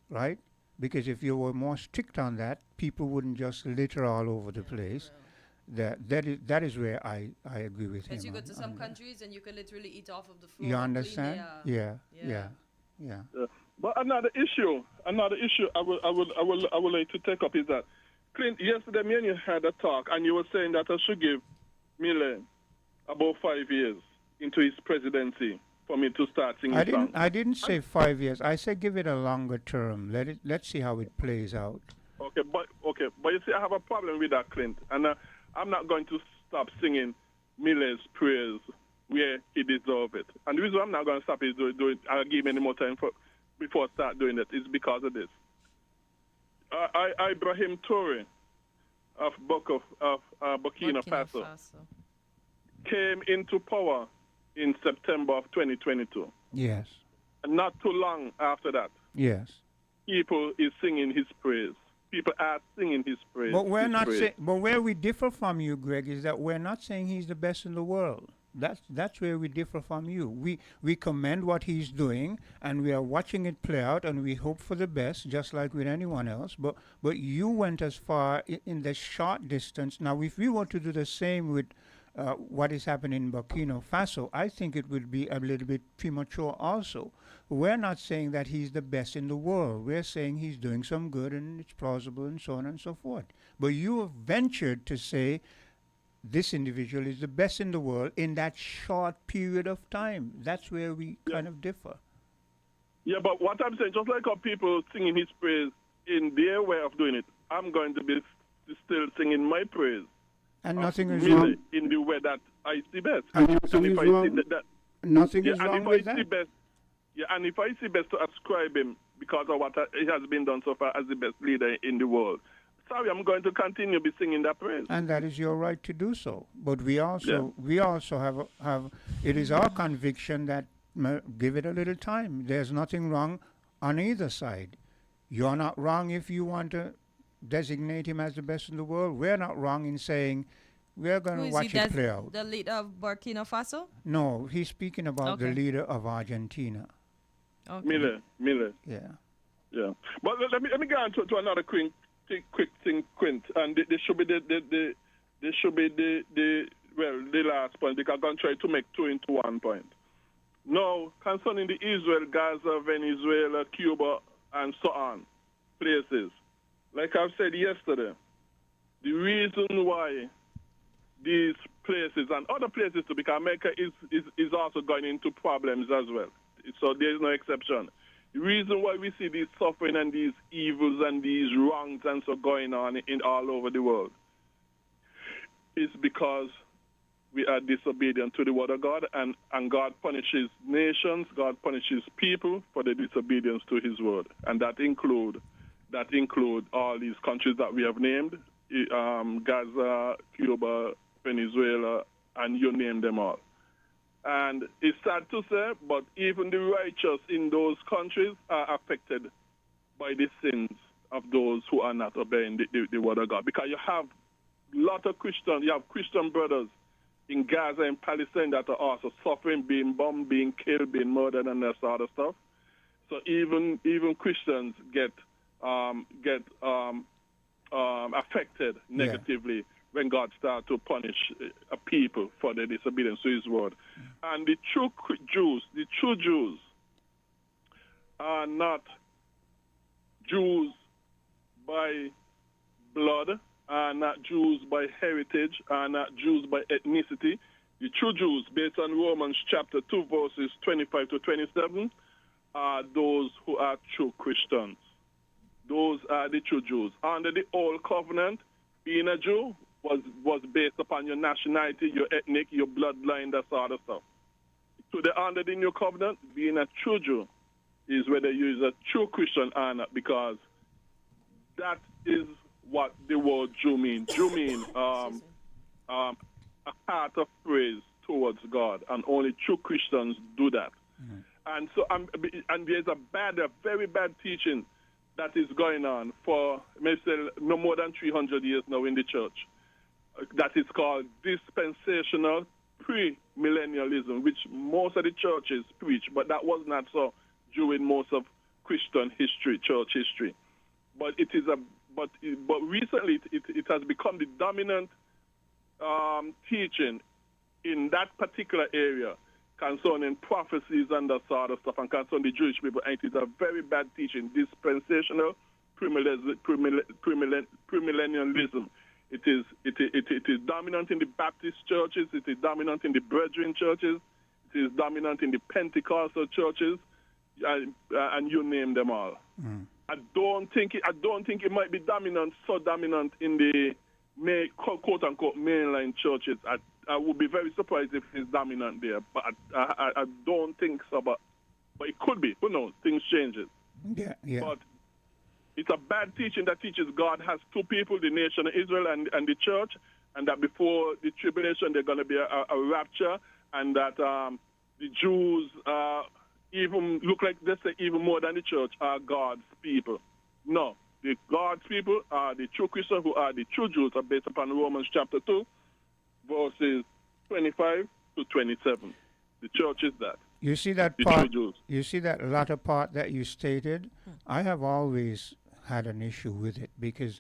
right? Because if you were more strict on that, people wouldn't just litter all over the place. That is where I agree with him. Because you go to some countries and you can literally eat off of the floor. You understand? Yeah. But another issue I would like to take up is that Clint, yesterday me and you had a talk and you were saying that I should give Miller about 5 years into his presidency for me to start singing songs. I didn't say 5 years. I said give it a longer term. Let's see how it plays out. Okay, but you see, I have a problem with that, Clint, and I'm not going to stop singing Miller's praise where he deserves it. And the reason I'm not going to stop is I'll give him any more time before I start doing it is because of this. Ibrahim Toure of Burkina Faso came into power in September of 2022. Yes. And not too long after that. Yes. People is singing his praise. People are singing his praise. But we're not saying. But where we differ from you, Greg, is that we're not saying he's the best in the world. That's where we differ from you. We commend what he's doing, and we are watching it play out, and we hope for the best, just like with anyone else. But you went as far in the short distance. Now, if we were to do the same with what is happening in Burkina Faso, I think it would be a little bit premature also. We're not saying that he's the best in the world. We're saying he's doing some good and it's plausible and so on and so forth. But you have ventured to say this individual is the best in the world in that short period of time. That's where we kind of differ. Yeah, but what I'm saying, just like how people singing his praise in their way of doing it, I'm going to be still singing my praise. And nothing is wrong. In the way that I see best. And nothing is wrong. Nothing is wrong with that. And if I see best to ascribe him because of what he has been done so far as the best leader in the world, sorry, I'm going to continue be singing that praise. And that is your right to do so. But we also have it is our conviction that give it a little time. There's nothing wrong on either side. You're not wrong if you want to designate him as the best in the world. We're not wrong in saying we're going to watch it play out. The leader of Burkina Faso? No, he's speaking about the leader of Argentina. Okay. Miller. Yeah. But let me go on to another quick thing, Quint, and this should be the last point because I'm going to try to make two into 1 point. Now, concerning the Israel, Gaza, Venezuela, Cuba, and so on places, like I've said yesterday, the reason why these places and other places too, because America is also going into problems as well. So there's no exception. The reason why we see this suffering and these evils and these wrongs and so going on in all over the world is because we are disobedient to the word of God, and God punishes nations, God punishes people for the disobedience to his word. And that include all these countries that we have named, Gaza, Cuba, Venezuela, and you name them all. And it's sad to say, but even the righteous in those countries are affected by the sins of those who are not obeying the word of God. Because you have a lot of Christians, you have Christian brothers in Gaza and Palestine that are also suffering, being bombed, being killed, being murdered, and that sort of stuff. So even Christians get affected negatively when God starts to punish a people for their disobedience to His word. And the true Jews are not Jews by blood, are not Jews by heritage, are not Jews by ethnicity. The true Jews, based on Romans chapter 2, verses 25 to 27, are those who are true Christians. Those are the true Jews. Under the old covenant, being a Jew was based upon your nationality, your ethnic, your bloodline, that sort of stuff. So under the new covenant, being a true Jew is whether you is a true Christian or not, because that is what the word Jew means. Jew means a heart of praise towards God, and only true Christians do that. Mm-hmm. And so, and there's a very bad teaching that is going on for maybe no more than 300 years now in the church. That is called dispensational premillennialism, which most of the churches preach, but that was not so during most of Christian history, church history. But it is but recently it has become the dominant teaching in that particular area concerning prophecies and that sort of stuff, and concerning the Jewish people. And it is a very bad teaching, dispensational premillennialism. It is dominant in the Baptist churches. It is dominant in the Brethren churches. It is dominant in the Pentecostal churches, and you name them all. Mm. I don't think it might be so dominant in the quote unquote mainline churches. I would be very surprised if it's dominant there, but I don't think so. But it could be. Who knows? Things changes. Yeah. But it's a bad teaching that teaches God has two people, the nation of Israel and the church, and that before the tribulation there's going to be a rapture, and that the Jews even look like they say even more than the church are God's people. No, the God's people are the true Christians, who are the true Jews, are based upon Romans chapter 2, verses 25 to 27. The church is that. You see that part? You see that latter part that you stated? I have always had an issue with it because,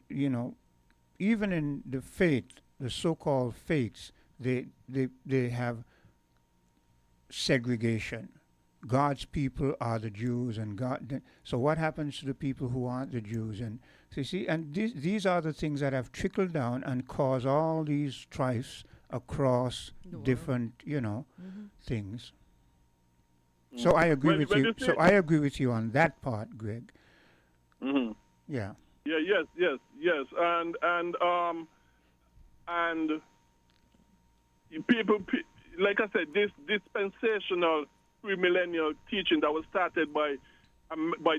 even in the faith, the so-called faiths, they have segregation. God's people are the Jews, and so what happens to the people who aren't the Jews? And so you see, and these are the things that have trickled down and caused all these strifes across different, things. So I agree with you. So I agree with you on that part, Greg. Mm-hmm. Yeah. Yeah. Yes. And people, like I said, this dispensational premillennial teaching that was started by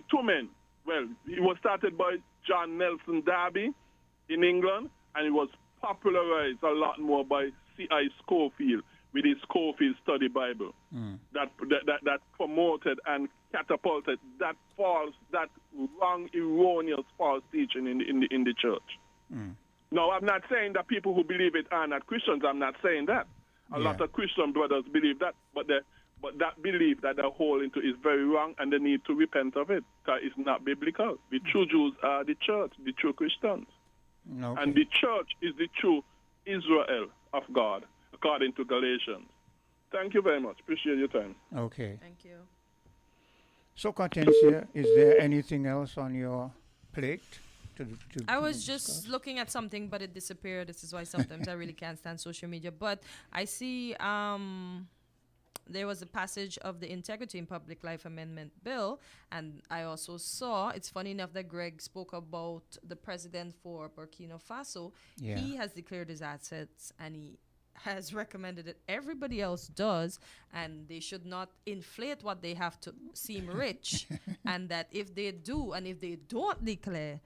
two men. Well, it was started by John Nelson Darby in England, and it was popularized a lot more by C.I. Scofield with his Scofield Study Bible. That promoted and catapulted that wrong, erroneous, false teaching in the church. Now, I'm not saying that people who believe it are not Christians. I'm not saying that. A lot of Christian brothers believe that, but that belief that they're holding to is very wrong, and they need to repent of it, because it's not biblical. The true Jews are the church, the true Christians. Okay. And the church is the true Israel of God, according to Galatians. Thank you very much. Appreciate your time. Okay. Thank you. So, Cortencia, is there anything else on your plate? I was just looking at something, but it disappeared. This is why sometimes I really can't stand social media. But I see there was a passage of the Integrity in Public Life Amendment Bill, and I also saw, it's funny enough that Greg spoke about the president for Burkina Faso. Yeah. He has declared his assets, and he has recommended that everybody else does, and they should not inflate what they have to seem rich, and that if they do and if they don't declare,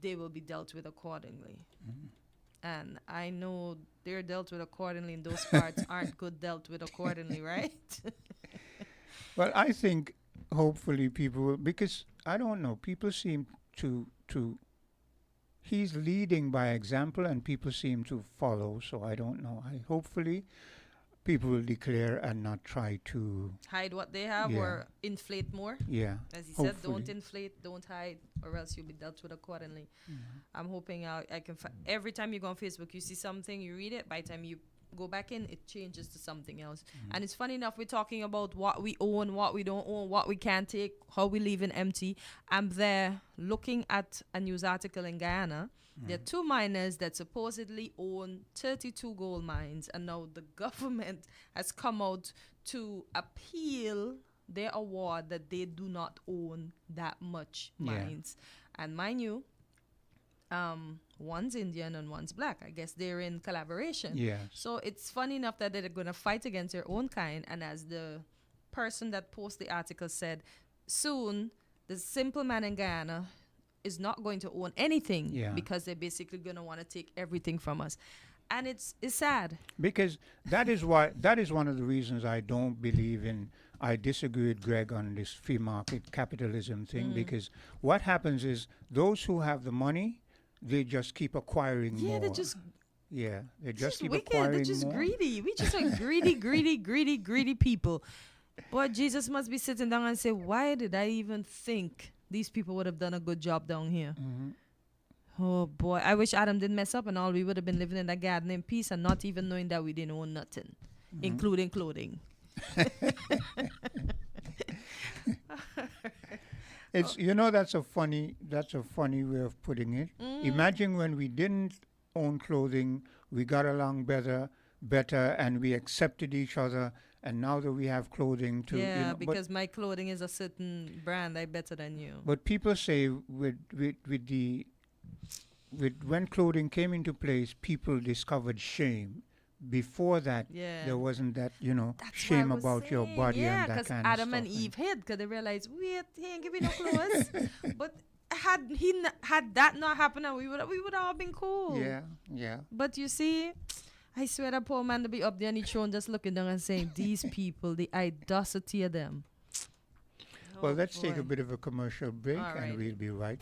they will be dealt with accordingly. And I know they're dealt with accordingly, and those parts aren't good dealt with accordingly, right? Well, I think hopefully people will, because I don't know, people seem to he's leading by example, and people seem to follow, so I don't know. Hopefully people will declare and not try to hide what they have or inflate more. Yeah. As he said, don't inflate, don't hide, or else you'll be dealt with accordingly. I'm hoping I can. Every time you go on Facebook, you see something, you read it. By the time you go back in, it changes to something else. And it's funny enough, we're talking about what we own, what we don't own, what we can't take, how we leave it empty. I'm there looking at a news article in Guyana. There are 2 miners that supposedly own 32 gold mines, and now the government has come out to appeal their award that they do not own that much mines. And mind you, one's Indian and one's black. I guess they're in collaboration. Yes. So it's funny enough that they're going to fight against their own kind. And as the person that posted the article said, soon the simple man in Guyana is not going to own anything because they're basically going to want to take everything from us. And it's sad. Because that is one of the reasons I don't believe in, I disagree with Greg on this free market capitalism thing, because what happens is those who have the money, they just keep acquiring more. They just keep wicked. acquiring They're just more. greedy. We just are greedy people. But Jesus must be sitting down and say, why did I even think these people would have done a good job down here? Oh boy, I wish Adam didn't mess up and all. We would have been living in that garden in peace and not even knowing that we didn't own nothing, including clothing. It's that's a funny way of putting it. Imagine when we didn't own clothing, we got along better, and we accepted each other. And now that we have clothing too, because my clothing is a certain brand, I better than you. But people say when clothing came into place, people discovered shame. Before that, there wasn't that, That's shame about your body and that kind of stuff. Yeah, because Adam and Eve hid, because they realized, wait, he ain't giving no clothes. But had that not happened, we would all been cool. Yeah. But you see, I swear that poor man to be up there on the throne just looking down and saying, these people, the audacity of them. Well, let's take a bit of a commercial break, and we'll be right.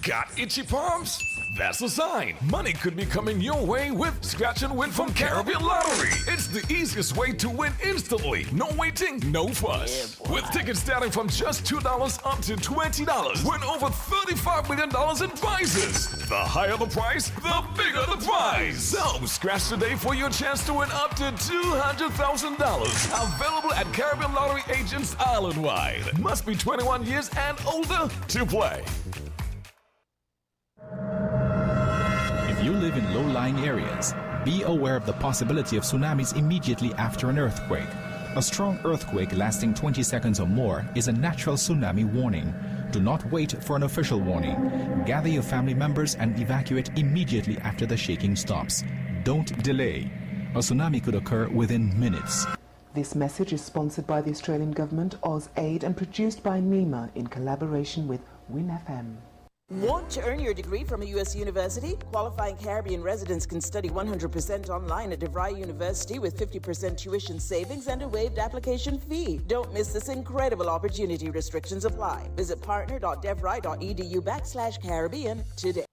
Got itchy palms? That's a sign. Money could be coming your way with Scratch and Win from Caribbean Lottery. It's the easiest way to win instantly. No waiting, no fuss. With tickets starting from just $2 up to $20. Win over $35 million in prizes. The higher the price, the bigger the prize. So scratch today for your chance to win up to $200,000. Available at Caribbean Lottery agents island-wide. Must be 21 years and older to play. If you live in low-lying areas, be aware of the possibility of tsunamis immediately after an earthquake. A strong earthquake lasting 20 seconds or more is a natural tsunami warning. Do not wait for an official warning. Gather your family members and evacuate immediately after the shaking stops. Don't delay. A tsunami could occur within minutes. This message is sponsored by the Australian Government, AusAid, and produced by NEMA in collaboration with Win FM. Want to earn your degree from a U.S. university? Qualifying Caribbean residents can study 100% online at DeVry University with 50% tuition savings and a waived application fee. Don't miss this incredible opportunity. Restrictions apply. Visit partner.devry.edu/Caribbean today.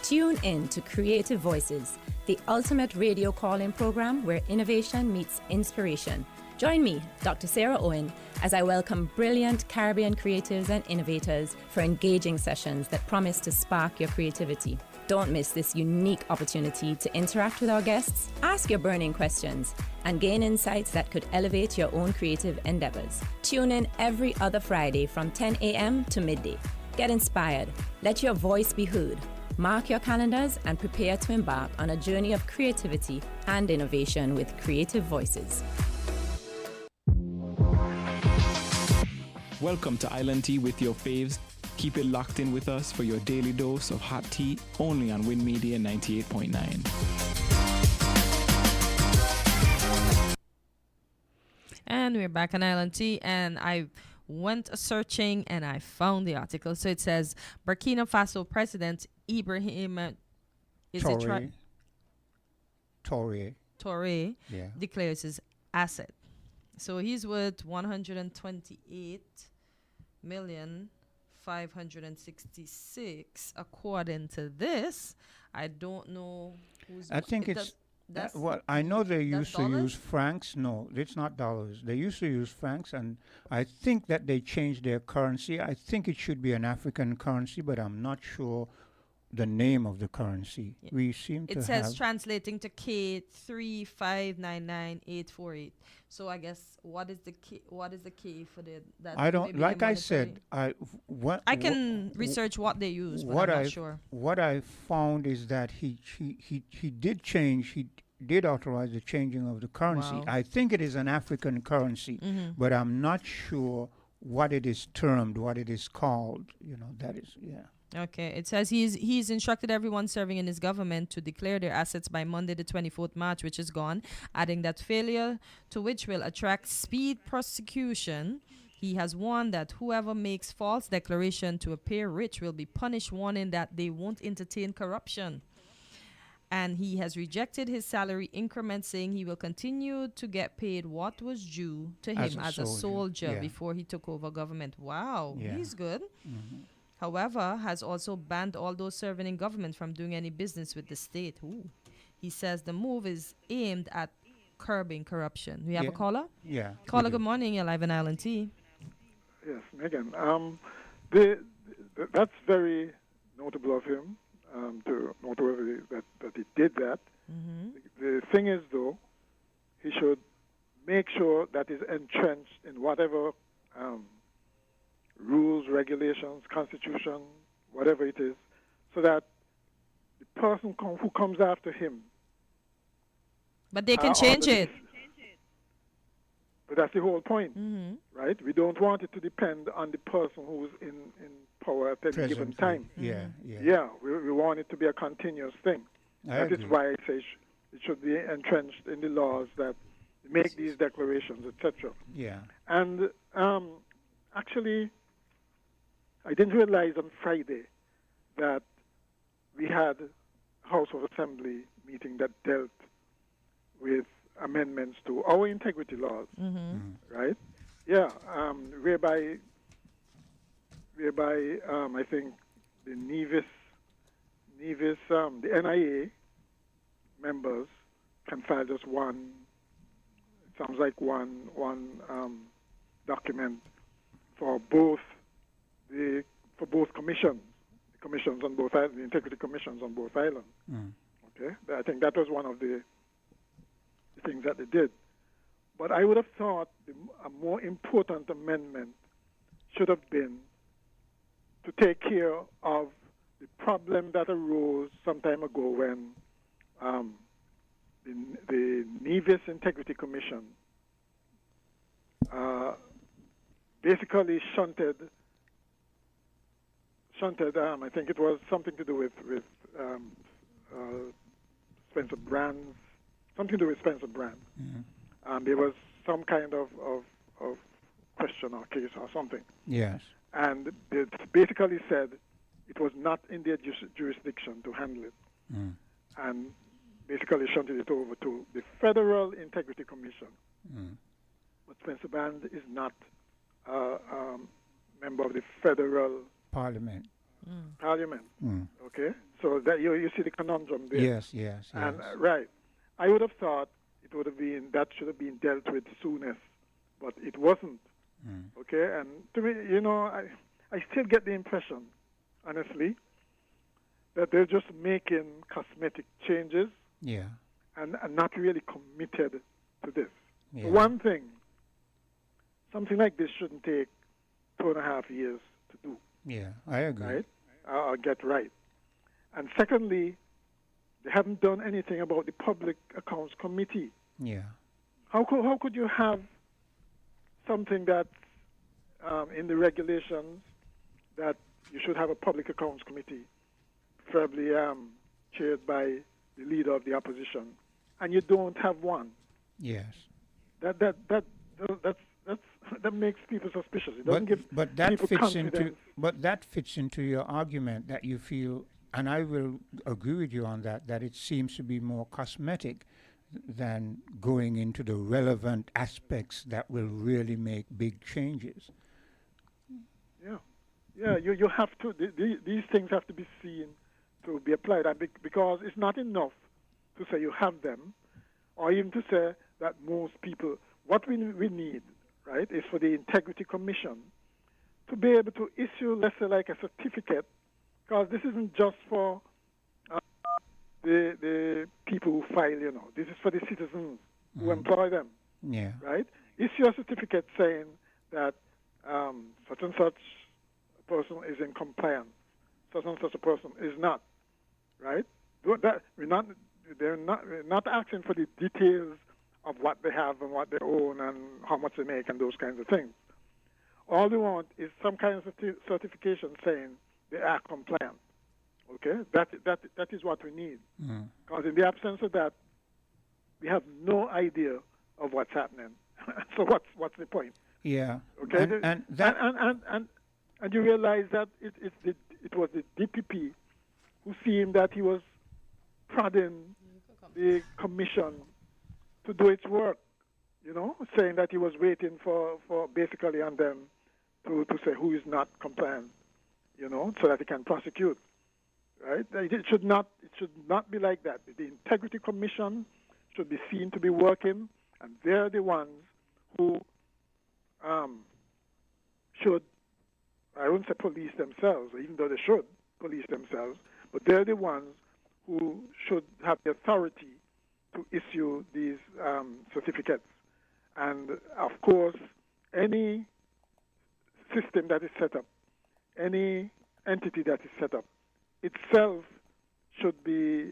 Tune in to Creative Voices, the ultimate radio call-in program where innovation meets inspiration. Join me, Dr. Sarah Owen, as I welcome brilliant Caribbean creatives and innovators for engaging sessions that promise to spark your creativity. Don't miss this unique opportunity to interact with our guests, ask your burning questions, and gain insights that could elevate your own creative endeavors. Tune in every other Friday from 10 a.m. to midday. Get inspired. Let your voice be heard. Mark your calendars and prepare to embark on a journey of creativity and innovation with Creative Voices. Welcome to Island Tea with your faves. Keep it locked in with us for your daily dose of hot tea, only on Win Media 98.9. And we're back on Island Tea, and I went searching and I found the article. So it says Burkina Faso President Ibrahim Traoré declares his asset. So he's worth 128 million 566 according to this. I don't know who's. I think well, I know they used to use francs. No, it's not dollars. They used to use francs, and I think that they changed their currency. I think it should be an African currency, but I'm not sure the name of the currency. Yeah. We seem to have... It says translating to K3599848. So I guess what is the K for the... That I don't... Like I said, I can research what they use, but I'm not sure. What I found is that he did change... He did authorize the changing of the currency. Wow. I think it is an African currency, but I'm not sure what it is termed, what it is called. You know, that is... Yeah. Okay, it says he's instructed everyone serving in his government to declare their assets by Monday the 24th March, which is gone, adding that failure to which will attract speed prosecution. He has warned that whoever makes false declaration to appear rich will be punished, warning that they won't entertain corruption. And he has rejected his salary increment, saying he will continue to get paid what was due to him as a soldier before he took over government. Wow, he's good. However, has also banned all those serving in government from doing any business with the state. Ooh. He says the move is aimed at curbing corruption. We have a caller? Yeah. Caller, good morning. You're live in Island T. Yes, Megan. That's very notable of him, to noteworthy that he did that. The thing is, though, he should make sure that he's entrenched in whatever rules, regulations, constitution, whatever it is, so that the person who comes after him... But they can change it. But that's the whole point, right? We don't want it to depend on the person who's in power at any given time. Yeah. We want it to be a continuous thing. That is why I say it should be entrenched in the laws that make these declarations, etc. Yeah. And actually... I didn't realize on Friday that we had a House of Assembly meeting that dealt with amendments to our integrity laws, right? Yeah, whereby I think the Nevis, the NIA members can file just one. It sounds like one document for both commissions, the commissions on both islands, the integrity commissions on both islands. Okay, I think that was one of the things that they did. But I would have thought a more important amendment should have been to take care of the problem that arose some time ago when the Nevis Integrity Commission basically shunted. I think it was something to do with Spencer Brand, something to do with Spencer Brand. There was some kind of question or case or something. Yes. And it basically said it was not in their jurisdiction to handle it. And basically shunted it over to the Federal Integrity Commission. But Spencer Brand is not a member of the Federal Parliament. Okay, so that you see the conundrum there. Yes. And right, I would have thought it would have been should have been dealt with soonest, but it wasn't. Okay, and to me, I still get the impression, honestly, that they're just making cosmetic changes. Yeah. And not really committed to this. Yeah. One thing, something like this shouldn't take 2.5 years to do. Yeah, I agree. Right? Get right. And secondly, they haven't done anything about the Public Accounts Committee. Yeah. How could you have something that's in the regulations that you should have a Public Accounts Committee, preferably chaired by the leader of the opposition, and you don't have one? Yes. That makes people suspicious. It doesn't give people confidence. But that fits into your argument that you feel, and I will agree with you on that it seems to be more cosmetic than going into the relevant aspects that will really make big changes. Yeah. You have to. These things have to be seen to be applied, because it's not enough to say you have them, or even to say that most people. What we need, right, is for the Integrity Commission to be able to issue, let's say, like a certificate, because this isn't just for the people who file. This is for the citizens who employ them. Yeah. Right. Issue a certificate saying that such and such a person is in compliance, such and such a person is not. Right? We're not asking for the details of what they have and what they own and how much they make and those kinds of things. All we want is some kind of certification saying they are compliant. Okay? That is what we need. Because in the absence of that, we have no idea of what's happening. So what's the point? Yeah. Okay. And you realize that it was the DPP who seemed that he was prodding the commission to do its work. Saying that he was waiting for basically on them to say who is not compliant. So that he can prosecute. Right? It should not be like that. The Integrity Commission should be seen to be working, and they're the ones who should, I wouldn't say police themselves, even though they should police themselves, but they're the ones who should have the authority to issue these certificates. And, of course, any system that is set up, any entity that is set up, itself should be,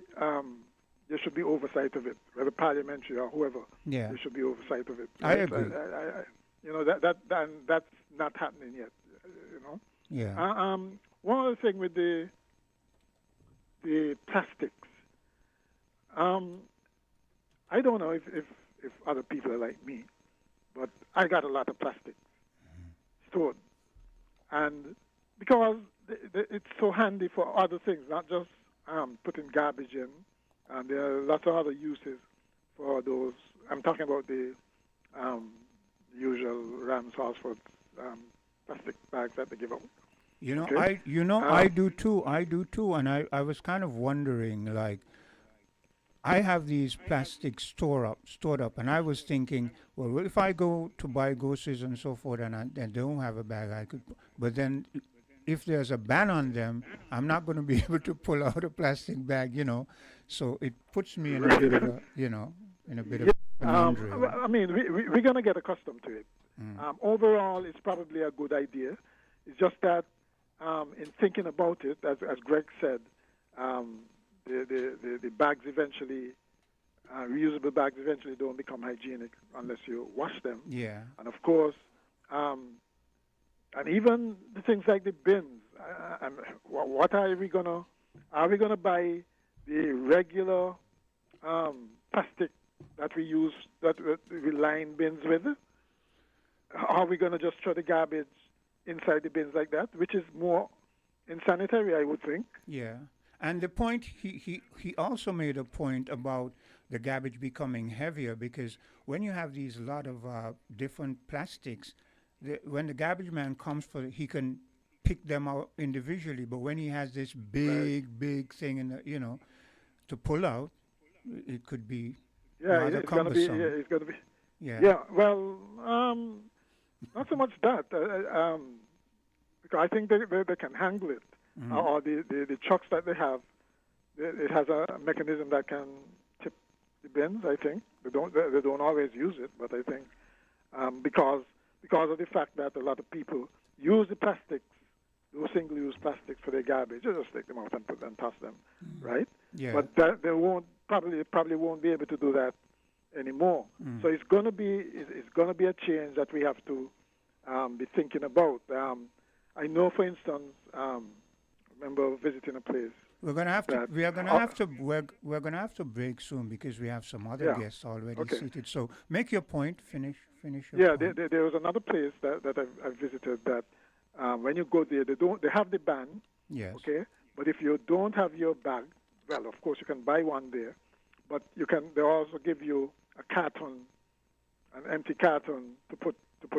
there should be oversight of it, whether parliamentary or whoever. Yeah. There should be oversight of it. I agree. That's not happening yet. Yeah. One other thing with the plastics. I don't know if other people are like me, but I got a lot of plastic stored, and because it's so handy for other things, not just putting garbage in. And there are lots of other uses for those. I'm talking about the usual Rams Horsford plastic bags that they give out. Okay? I do too. And I was kind of wondering, like, I have these plastics stored up, and I was thinking, well, if I go to buy groceries and so forth, and I don't have a bag, I could. But then, if there's a ban on them, I'm not going to be able to pull out a plastic bag, So it puts me in a bit of a, in a bit of a conundrum. I mean, we're going to get accustomed to it. Overall, it's probably a good idea. It's just that in thinking about it, as Greg said, the bags eventually, reusable bags eventually don't become hygienic unless you wash them. Yeah. And of course, and even the things like the bins. What are we gonna buy the regular plastic that we use, that we line bins with? Are we gonna just throw the garbage inside the bins like that, which is more insanitary, I would think? Yeah. And the point, he also made a point about the garbage becoming heavier, because when you have these lot of different plastics, when the garbage man comes he can pick them out individually, but when he has this big thing in the, to pull out, it could be rather cumbersome. It's going to be. Yeah. Yeah. Well, not so much that, because I think they can handle it. Or the trucks that they have, it has a mechanism that can tip the bins. I think they don't always use it, but I think because of the fact that a lot of people use the plastics, those single-use plastics for their garbage, they just take them out and toss them, right? Yeah. But they probably won't be able to do that anymore. So it's going to be a change that we have to be thinking about. I know, for instance, remember visiting a place. We're gonna have to break soon because we have some other guests already seated. So make your point. Finish your point. There was another place that I visited that when you go there, they have the ban. Yes. Okay. But if you don't have your bag, well, of course you can buy one there, but they also give you a carton, an empty carton to put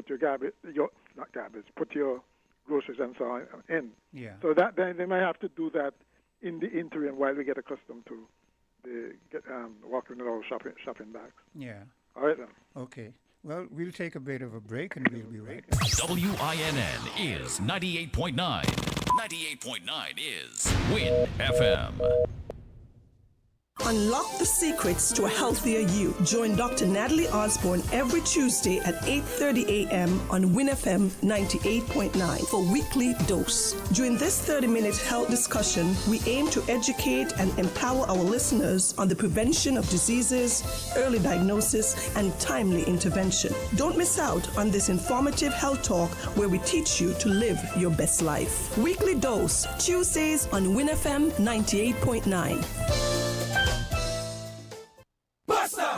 your garbage, put your groceries and so on in. Yeah. So that they might have to do that in the interim while we get accustomed to walking with our shopping bags. Yeah. All right then. Okay. Well, we'll take a bit of a break and we'll be right back. WINN is 98.9. 98.9 is Win FM. Unlock the secrets to a healthier you. Join Dr. Natalie Osborne every Tuesday at 8:30 a.m. on WinFM 98.9 for Weekly Dose. During this 30-minute health discussion, we aim to educate and empower our listeners on the prevention of diseases, early diagnosis, and timely intervention. Don't miss out on this informative health talk where we teach you to live your best life. Weekly Dose, Tuesdays on WinFM 98.9.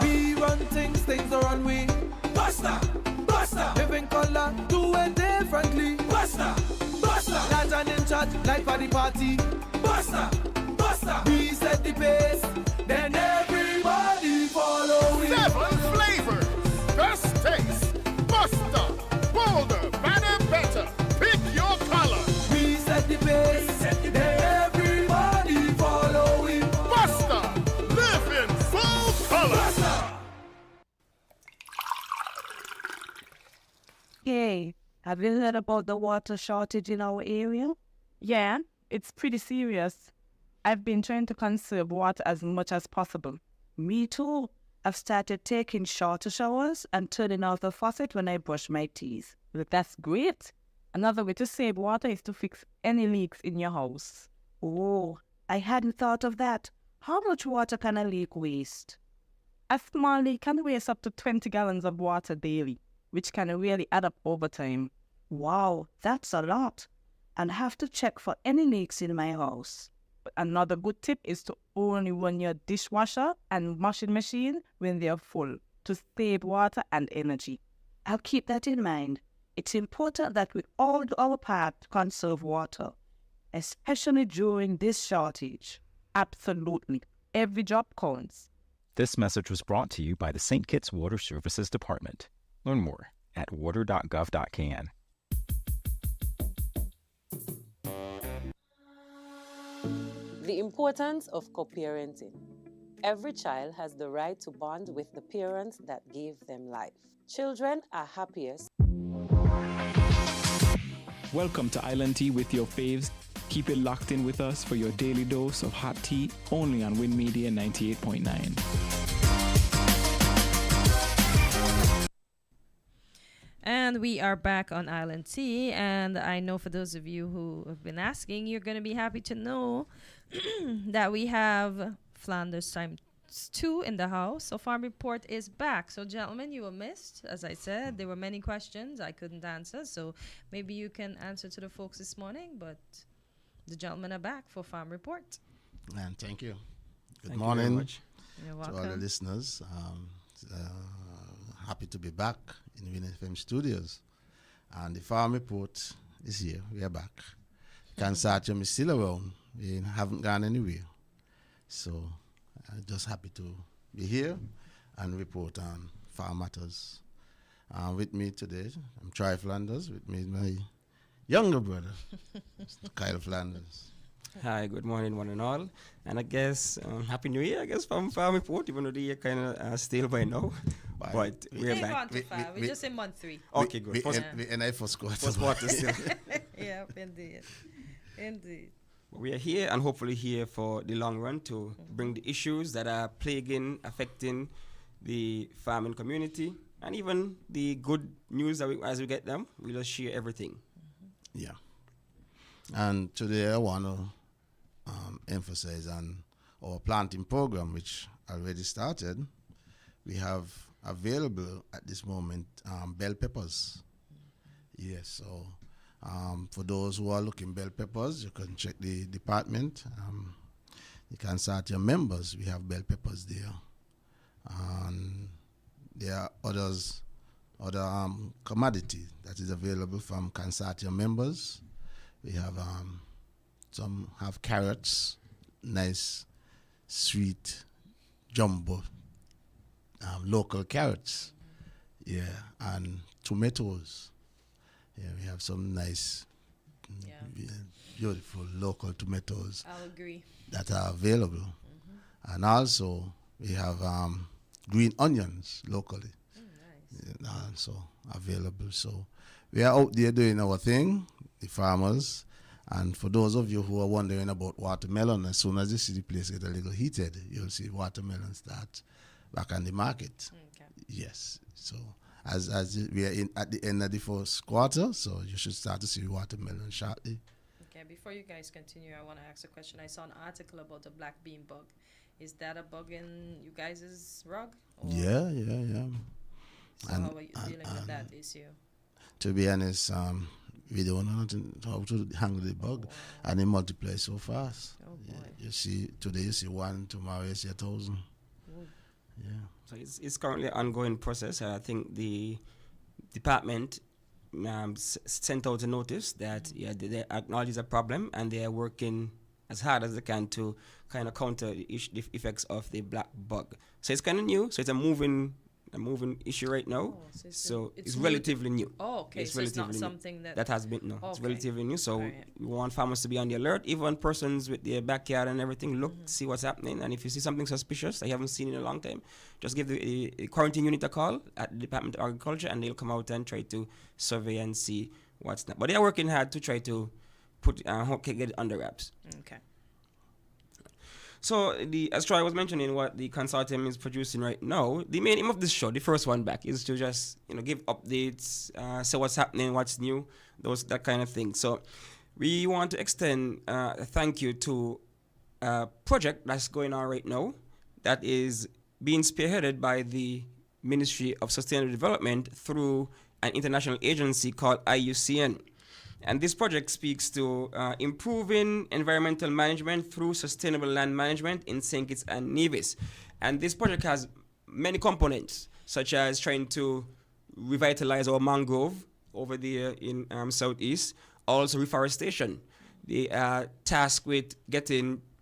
We run things are on we. Basta, living color, do it differently. Basta, large and in charge, like for the party. Basta, we set the pace, then everybody follow it. 7 flavors, best taste. Basta, bolder, better, better. Pick your color. We set the pace, then everybody follow it. Basta, live in full color. Hey, have you heard about the water shortage in our area? Yeah, it's pretty serious. I've been trying to conserve water as much as possible. Me too. I've started taking shorter showers and turning off the faucet when I brush my teeth. But that's great. Another way to save water is to fix any leaks in your house. Oh, I hadn't thought of that. How much water can a leak waste? A small leak can waste up to 20 gallons of water daily, which can really add up over time. Wow, that's a lot. And have to check for any leaks in my house. But another good tip is to only run your dishwasher and washing machine when they're full to save water and energy. I'll keep that in mind. It's important that we all do our part to conserve water, especially during this shortage. Absolutely. Every drop counts. This message was brought to you by the St. Kitts Water Services Department. Learn more at water.gov.kn. The importance of co-parenting. Every child has the right to bond with the parents that gave them life. Children are happiest. Welcome to Island Tea with your faves. Keep it locked in with us for your daily dose of hot tea only on Win Media 98.9. And we are back on Island Tea, and I know for those of you who have been asking, you're going to be happy to know that we have Flanders times 2 in the house. So Farm Report is back. So gentlemen, you were missed. As I said, there were many questions I couldn't answer, so maybe you can answer to the folks this morning, but the gentlemen are back for Farm Report. And thank you. Good Thank you morning very much. You're to all the welcome. listeners. Happy to be back in Win FM studios. And the Farm Report is here. We are back. Consortium is still around. We haven't gone anywhere. So I'm just happy to be here and report on farm matters. With me today, I'm Troy Flanders. With me is my younger brother, Kyle Flanders. Hi, good morning, one and all. And I guess Happy New Year, I guess, from Farm Report, even though the year kind of stale by now. But we're back. We're just in month 3. Okay, good. We end first quarter. First quarter still. Yeah, indeed. Indeed. We are here and hopefully here for the long run to bring the issues that are plaguing, affecting the farming community, and even the good news that as we get them, we'll just share everything. Yeah. And today I want to emphasize on our planting program, which already started. We have available at this moment bell peppers. Yes, so for those who are looking bell peppers, you can check the department. You can start your members. We have bell peppers there. And there are other commodity that is available from consortium members. We have some have carrots, nice, sweet, jumbo, local carrots, yeah, and tomatoes. Yeah, we have some nice beautiful local tomatoes. I'll agree. That are available. And also we have green onions locally. Also available. So we are out there doing our thing, the farmers. And for those of you who are wondering about watermelon, as soon as you see the place get a little heated, you'll see watermelon start back on the market. Okay. Yes. So as we are at the end of the first quarter, so you should start to see watermelon shortly. Okay, before you guys continue, I want to ask a question. I saw an article about the black bean bug. Is that a bug in you guys' rug? Yeah. So how are you dealing with that issue? To be honest, we don't know how to handle the bug, and it multiplies so fast. Oh boy. You see, today you see 1, tomorrow you see 1,000. Yeah. So it's currently an ongoing process. I think the department sent out a notice that they acknowledge the problem and they are working as hard as they can to kind of counter the effects of the black bug. So it's kind of new. So it's a moving issue right now. So it's relatively new. Oh, okay. It's so it's not relatively something new. that That has been Okay. It's relatively new. So Right. we want farmers to be on the alert. Even persons with their backyard and everything, look, see what's happening. And if you see something suspicious that you haven't seen in a long time, just give the quarantine unit a call at the Department of Agriculture, and they'll come out and try to survey and see what's not. But they are working hard to try to get it under wraps. Okay. So as Troy was mentioning, what the consortium is producing right now, the main aim of this show, the first one back, is to just give updates, say what's happening, what's new, that kind of thing. So we want to extend a thank you to a project that's going on right now that is being spearheaded by the Ministry of Sustainable Development through an international agency called IUCN. And this project speaks to improving environmental management through sustainable land management in St. Kitts and Nevis. And this project has many components, such as trying to revitalize our mangrove over there in southeast, also reforestation. They are tasked with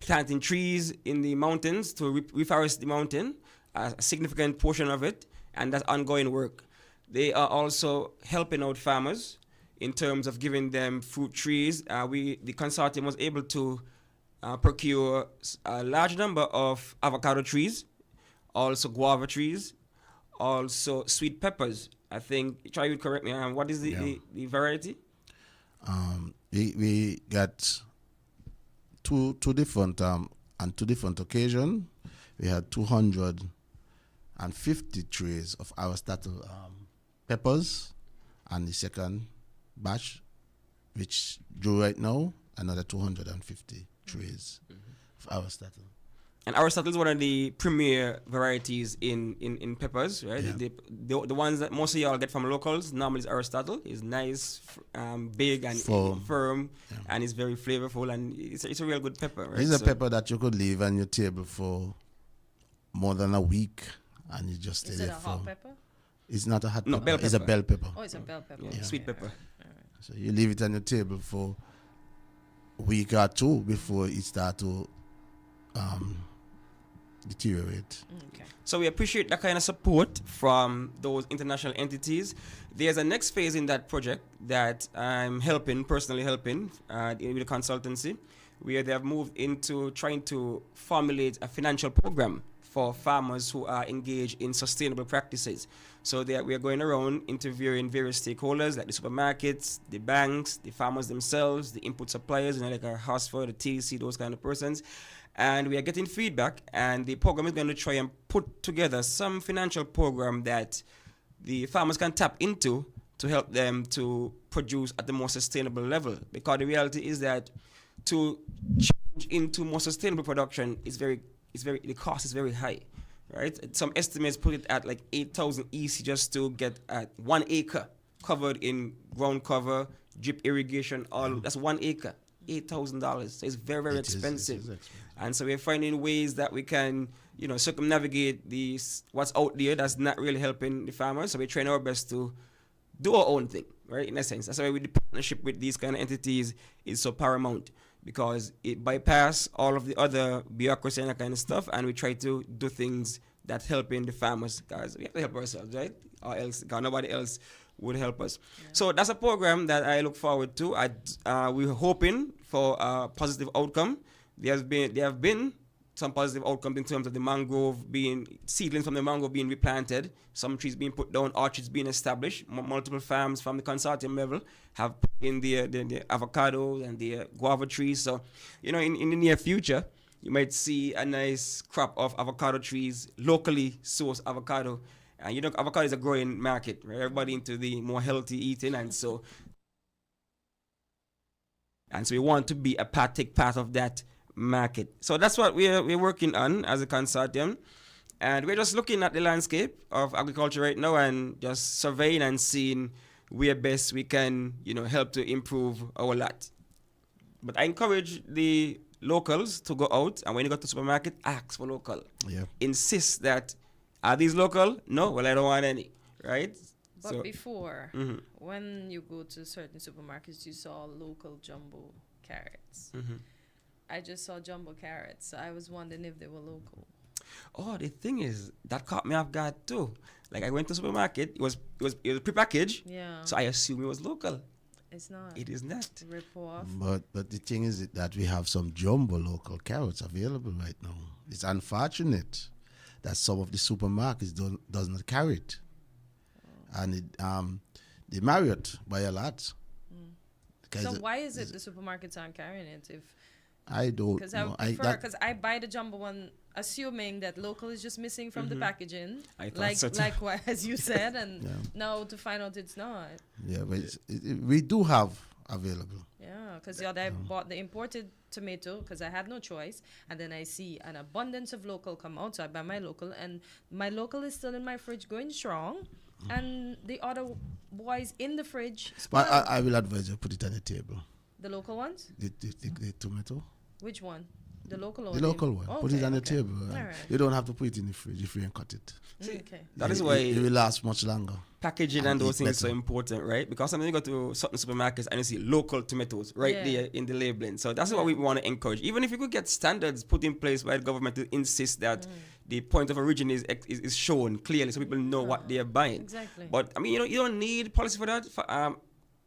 planting trees in the mountains to reforest the mountain, a significant portion of it, and that's ongoing work. They are also helping out farmers in terms of giving them fruit trees. The consortium was able to procure a large number of avocado trees, also guava trees, also sweet peppers. I think, try to correct me, what is the variety? We got two different, on two different occasions, we had 250 trays of Aristotle peppers, and the second batch, which drew right now, another 250 trays of Aristotle. And Aristotle is one of the premier varieties in peppers, right? Yeah. The ones that most of y'all get from locals normally is Aristotle. It's nice, big and firm, and it's very flavorful, and it's a real good pepper, right? It's a pepper that you could leave on your table for more than a week, and you just stay there for. Is it a hot pepper? It's not a hot No, pepper. bell pepper. It's a bell pepper. Oh, it's a bell pepper. Yeah, sweet pepper. So you leave it on your table for a week or two before it starts to deteriorate. Okay. So we appreciate that kind of support from those international entities. There's a next phase in that project that I'm personally helping with the consultancy, where they have moved into trying to formulate a financial program for farmers who are engaged in sustainable practices. So we are going around interviewing various stakeholders like the supermarkets, the banks, the farmers themselves, the input suppliers, like our Hosford, the TC, those kind of persons. And we are getting feedback, and the program is going to try and put together some financial program that the farmers can tap into to help them to produce at the more sustainable level. Because the reality is that to change into more sustainable production the cost is very high, right? Some estimates put it at like 8,000 EC just to get 1 acre covered in ground cover, drip irrigation, that's 1 acre, $8,000. So it's very, very expensive. It is expensive. And so we're finding ways that we can, circumnavigate what's out there that's not really helping the farmers. So we're trying our best to do our own thing, right? In a sense. That's why the partnership with these kind of entities is so paramount, because it bypass all of the other bureaucracy and that kind of stuff, and we try to do things that helping the farmers, guys. We have to help ourselves, right? Or else, because nobody else would help us. So that's a program that I look forward to. We're hoping for a positive outcome. There have been some positive outcomes in terms of the seedlings from the mangrove being replanted, some trees being put down, orchards being established. Multiple farms from the consortium level have put in the avocados and the guava trees. So, in the near future, you might see a nice crop of avocado trees, locally sourced avocado. And avocado is a growing market, right? Everybody into the more healthy eating, and so we want to be take part of that market. So that's what we're working on as a consortium, and we're just looking at the landscape of agriculture right now and just surveying and seeing where best we can, help to improve our lot. But I encourage the locals to go out, and when you go to the supermarket, ask for local. Yeah. Insist that, are these local? No, well, I don't want any, right? But before, when you go to certain supermarkets, you saw local jumbo carrots. I just saw jumbo carrots, so I was wondering if they were local. Oh, the thing is, that caught me off guard too. Like, I went to the supermarket, it was prepackaged, so I assumed it was local. It's not. It is not. Rip off. But the thing is that we have some jumbo local carrots available right now. It's unfortunate that some of the supermarkets does not carry it, and the Marriott buy a lot. So why is it the supermarkets aren't carrying it? If I don't know. Because I buy the jumbo one, assuming that local is just missing from the packaging. I thought so too. Like as you said, and now to find out it's not. Yeah, but we do have available. Yeah, because I bought the imported tomato because I had no choice, and then I see an abundance of local come out, so I buy my local, and my local is still in my fridge going strong, and the other boys in the fridge. But I will advise you put it on the table. The local ones? The tomato. Which one? The local one? The local one. Oh, put it on the table. Right. You don't have to put it in the fridge if you ain't cut it. Okay. That is why it will last much longer. Packaging and those things are so important, right? Because sometimes you go to certain supermarkets and you see local tomatoes right there in the labeling. So that's what we want to encourage. Even if you could get standards put in place by the government to insist that the point of origin is shown clearly so people know what they are buying. Exactly. But, I mean, you don't need policy for that.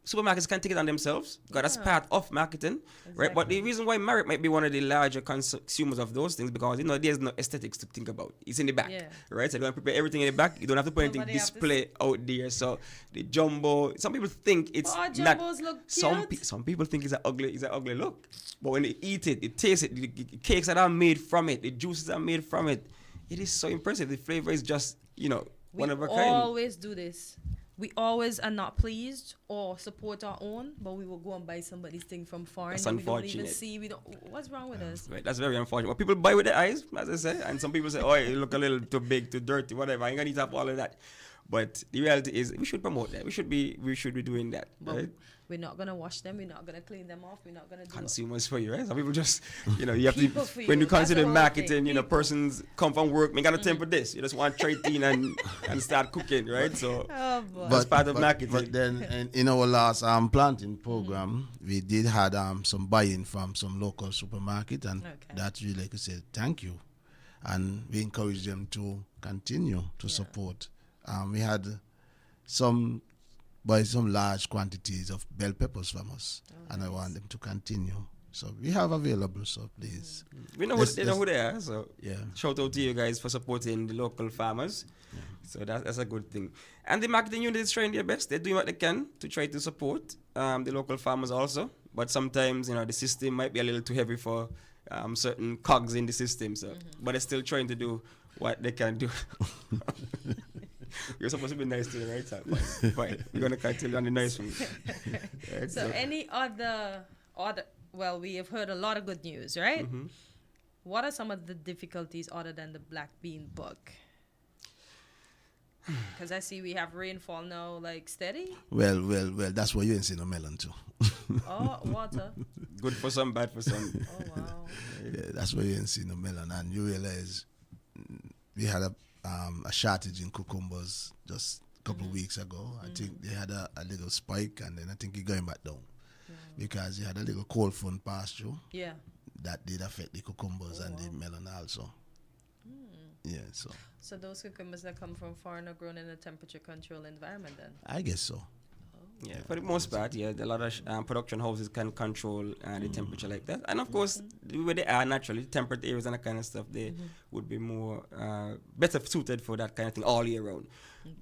Supermarkets can take it on themselves because that's part of marketing, right? But the reason why MARCHT might be one of the larger consumers of those things because there's no aesthetics to think about. It's in the back, right? So you don't prepare everything in the back. You don't have to put anything display out there. So the jumbo, some people think it's not. Jumbos look cute. Some people think it's an ugly look, but when they eat it, they taste it. The cakes that are made from it, the juices are made from it. It is so impressive. The flavor is just one of a kind. We always do this. We always are not pleased or support our own, but we will go and buy somebody's thing from foreign. That's unfortunate. We don't even see. What's wrong with us? Right, that's very unfortunate. But people buy with their eyes, as I say, and some people say, "Oh, it look a little too big, too dirty, whatever." I ain't gonna eat up all of that. But the reality is, we should promote that. We should be doing that, right? We're not gonna wash them. We're not gonna clean them off. We're not gonna do consumers for you, right? Some people just, you have to. When you consider marketing, persons come from work. We got a time for this. You just want to trade in and start cooking, right? So that's part of marketing. But then, in our last planting program, we did had some buy-in from some local supermarket, and that's really, like I said, thank you, and we encourage them to continue to support. We had buy some large quantities of bell peppers from us, and I want them to continue. So we have available, so please. We know who they are, so shout out to you guys for supporting the local farmers. Yeah. So that's a good thing. And the marketing unit is trying their best. They're doing what they can to try to support the local farmers also. But sometimes, the system might be a little too heavy for certain cogs in the system. So, but they're still trying to do what they can do. You're supposed to be nice to the right side. Fine. We're going to continue on the nice one. Right, so any other, well, we have heard a lot of good news, right? Mm-hmm. What are some of the difficulties other than the black bean bug? Because I see we have rainfall now, like steady. Well, that's why you ain't seen no melon too. Oh, water. Good for some, bad for some. Oh, wow. Yeah, that's why you ain't seen no melon. And you realize we had a shortage in cucumbers just a couple of weeks ago. I think they had a little spike, and then I think it's going back down because you had a little cold front pass through. Yeah. That did affect the cucumbers and the melon also. Yeah, so. So those cucumbers that come from foreign are grown in a temperature-controlled environment then? I guess so. Yeah, for the most part, yeah, a lot of production houses can control the temperature like that. And of course, where they are naturally, temperate areas and that kind of stuff, they would be more better suited for that kind of thing all year round.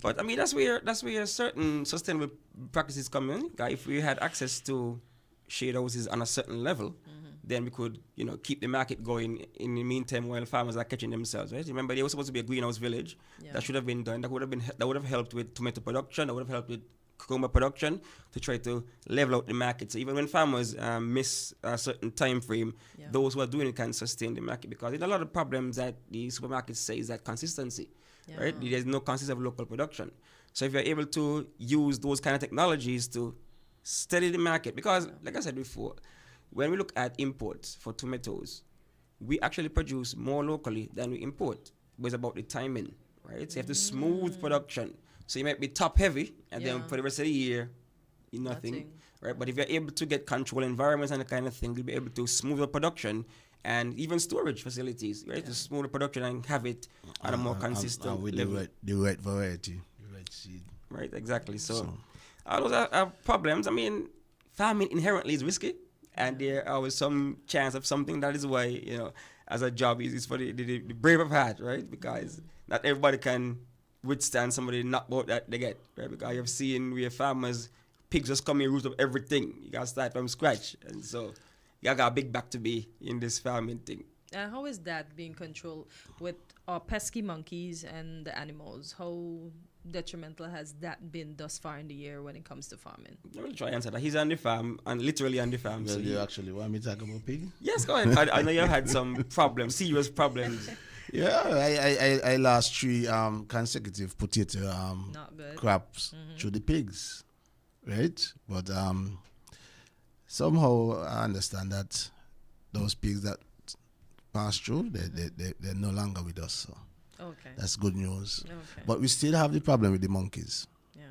But I mean, that's where certain sustainable practices come in. If we had access to shade houses on a certain level, then we could, keep the market going in the meantime while farmers are catching themselves, right? Remember, there was supposed to be a greenhouse village that should have been done. That would have helped with tomato production. That would have helped with cucumber production to try to level out the market. So even when farmers miss a certain time frame, those who are doing it can sustain the market, because there's a lot of problems that the supermarkets say is that consistency, right? There's no consistent local production. So if you're able to use those kind of technologies to steady the market, because like I said before, when we look at imports for tomatoes, we actually produce more locally than we import. But it's about the timing, right? So you have to smooth production. So you might be top heavy, and then for the rest of the year, nothing, right? But if you're able to get control environments and the kind of thing, you'll be able to smooth the production and even storage facilities, right? To smooth the production and have it at a more consistent with level. the right variety, the right seed. Right, exactly. So all those are problems. I mean, farming inherently is risky, and there are always some chance of something. That is why, as a job, is for the brave of heart, right? Because not everybody can withstand some of the knockbout that they get, right? Because you've seen where farmers, pigs just come in, root up everything. You gotta start from scratch, and so you got a big back to be in this farming thing. And how is that being controlled with our pesky monkeys and the animals? How detrimental has that been thus far in the year when it comes to farming? I will try and answer that. He's on the farm, and literally on the farm. Well, so you actually want me to talk about pig? Yes, go ahead. I know you had some problems, serious problems. Yeah, I lost 3 consecutive potato crops through the pigs, right? But somehow I understand that those pigs that passed through, they're no longer with us. So that's good news. Okay. But we still have the problem with the monkeys. Yeah.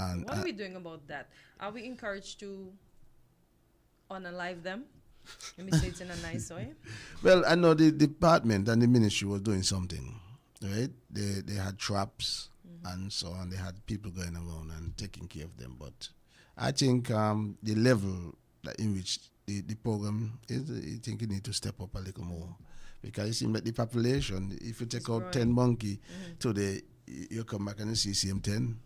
And what are we doing about that? Are we encouraged to unalive them? Let me say it in a nice way. Well, I know the department and the ministry was doing something, right? They had traps and so on. They had people going around and taking care of them. But I think the level in which the program is, I think you need to step up a little more. Because it seems like the population, if you take out 10 monkey today, you come back and you see same 10.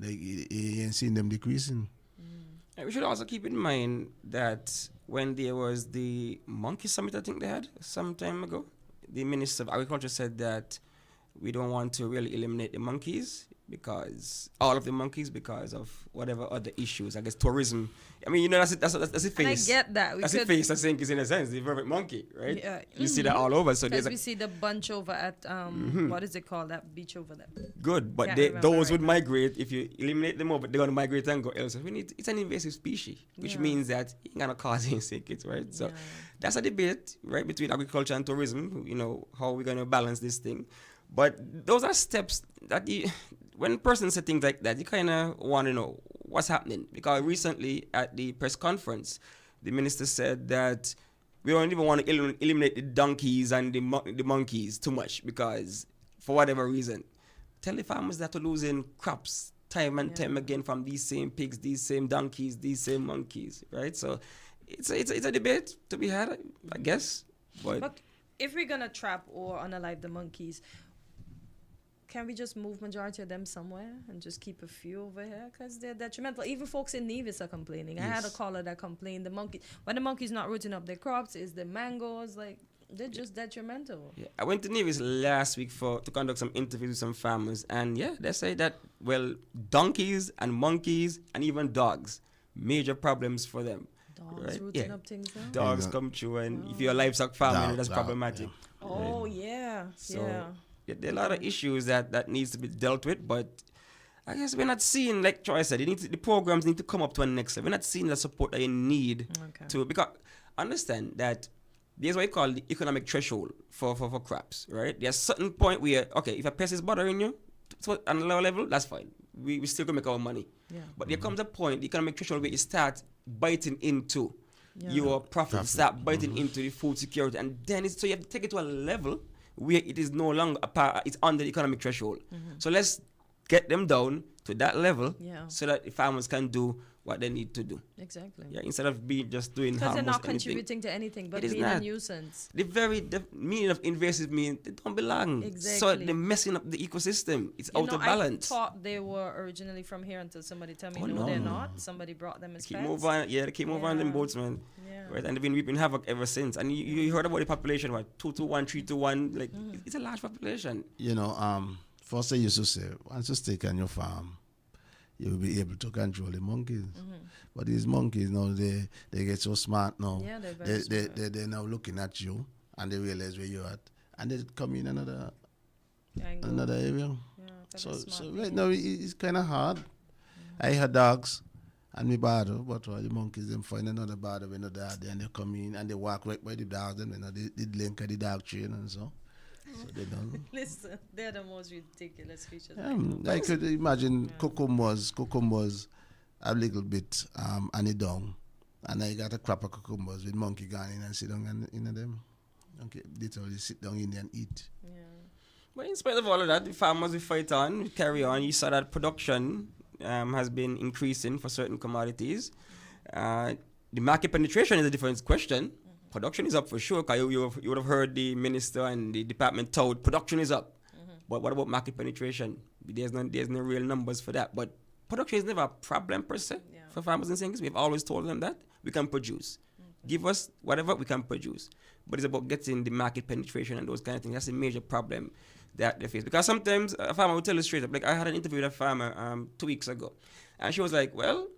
You ain't seen them decreasing. We should also keep in mind that when there was the monkey summit, I think they had some time ago, the Minister of Agriculture said that we don't want to really eliminate the monkeys, because all of the monkeys, because of whatever other issues, I guess tourism. I mean, that's the face. And I get that. That's the face, I think, is in a sense the perfect monkey, right? Yeah. You see that all over. So because we see the bunch over at what is it called, that beach over there? Good, but those would migrate. If you eliminate them over, they're gonna migrate and go elsewhere. It's an invasive species, which means that it's gonna cause insects, right? So that's a debate, right, between agriculture and tourism. How we're gonna balance this thing. But those are steps that when a person says things like that, you kind of want to know what's happening. Because recently at the press conference, the minister said that we don't even want to eliminate the donkeys and the monkeys too much, because for whatever reason. Tell the farmers that are losing crops time and time again from these same pigs, these same donkeys, these same monkeys, right? So it's a debate to be had, I guess. But if we're going to trap or unalive the monkeys, can we just move majority of them somewhere and just keep a few over here? Because they're detrimental. Even folks in Nevis are complaining. Yes. I had a caller that complained when the monkey's not rooting up their crops, is the mangoes, they're just detrimental. Yeah. I went to Nevis last week to conduct some interviews with some farmers, and they say that, donkeys and monkeys and even dogs, major problems for them. Dogs rooting up things now? Dogs come through, and if you're a livestock farmer, that's problematic. Yeah. Oh, yeah. So, there are a lot of issues that needs to be dealt with, but I guess we're not seeing, like Troy said, the programs need to come up to a next level. We're not seeing the support that you need because understand that there's what you call the economic threshold for crops, right? There's a certain point where, if a pest is bothering you, so on a lower level, that's fine. We still can make our money. Yeah. But there comes a point, the economic threshold, where you start biting into your profit, start biting into the food security, and then so you have to take it to a level where it is no longer it's under the economic threshold. So let's get them down to that level so that the farmers can do what they need to do. Exactly. Yeah, instead of just doing because they're not anything. contributing to anything but It is being not. a nuisance. The meaning of invasive means they don't belong. Exactly. So they're messing up the ecosystem. It's out of balance. I thought they were originally from here until somebody told me no, they're not. Somebody brought them as Keep pets. move on. Yeah, they keep moving on them boats, man. Yeah. Right, and we've been havoc ever since. And you heard about the population, what, 2 to 1, 3 to 1. Like it's a large population. You know, first I used to say, once you stay on your farm, you will be able to control the monkeys. But these monkeys now, they get so smart now. Yeah, they're very smart. They're now looking at you and they realize where you're at. And they come in another area. Yeah, so right now it's kind of hard. I had dogs and me battle, but the monkeys them find another battle when they're there and they come in and they walk right by the dogs and they link at the dog train and so. So they don't. Listen, they're the most ridiculous creatures. I could imagine cucumbers a little bit and it down. And I got a crop of cucumbers with monkey gone in and sit down in them. Okay, literally sit down in there and eat. Yeah. But in spite of all of that, the farmers will fight on, we carry on. You saw that production has been increasing for certain commodities. The market penetration is a different question. Production is up for sure, because you would have heard the minister and the department told production is up. But what about market penetration? There's no real numbers for that. But production is never a problem per se for farmers and singers. We've always told them that we can produce. Give us whatever we can produce. But it's about getting the market penetration and those kind of things. That's a major problem that they face. Because sometimes a farmer will tell you straight up. Like I had an interview with a farmer 2 weeks ago. And she was like, well,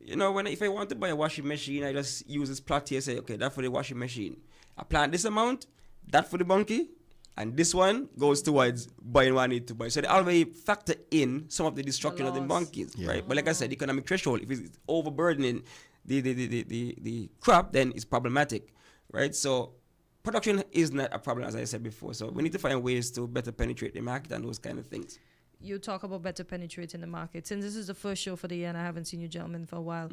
you know, if I want to buy a washing machine, I just use this plot here, say, okay, that for the washing machine. I plant this amount, that for the monkey, and this one goes towards buying what I need to buy. So they already factor in some of the destruction of the monkeys, right? But like I said, economic threshold, if it's overburdening the crop, then it's problematic, right? So production is not a problem, as I said before. So we need to find ways to better penetrate the market and those kind of things. You talk about better penetrating the market. Since this is the first show for the year and I haven't seen you gentlemen for a while,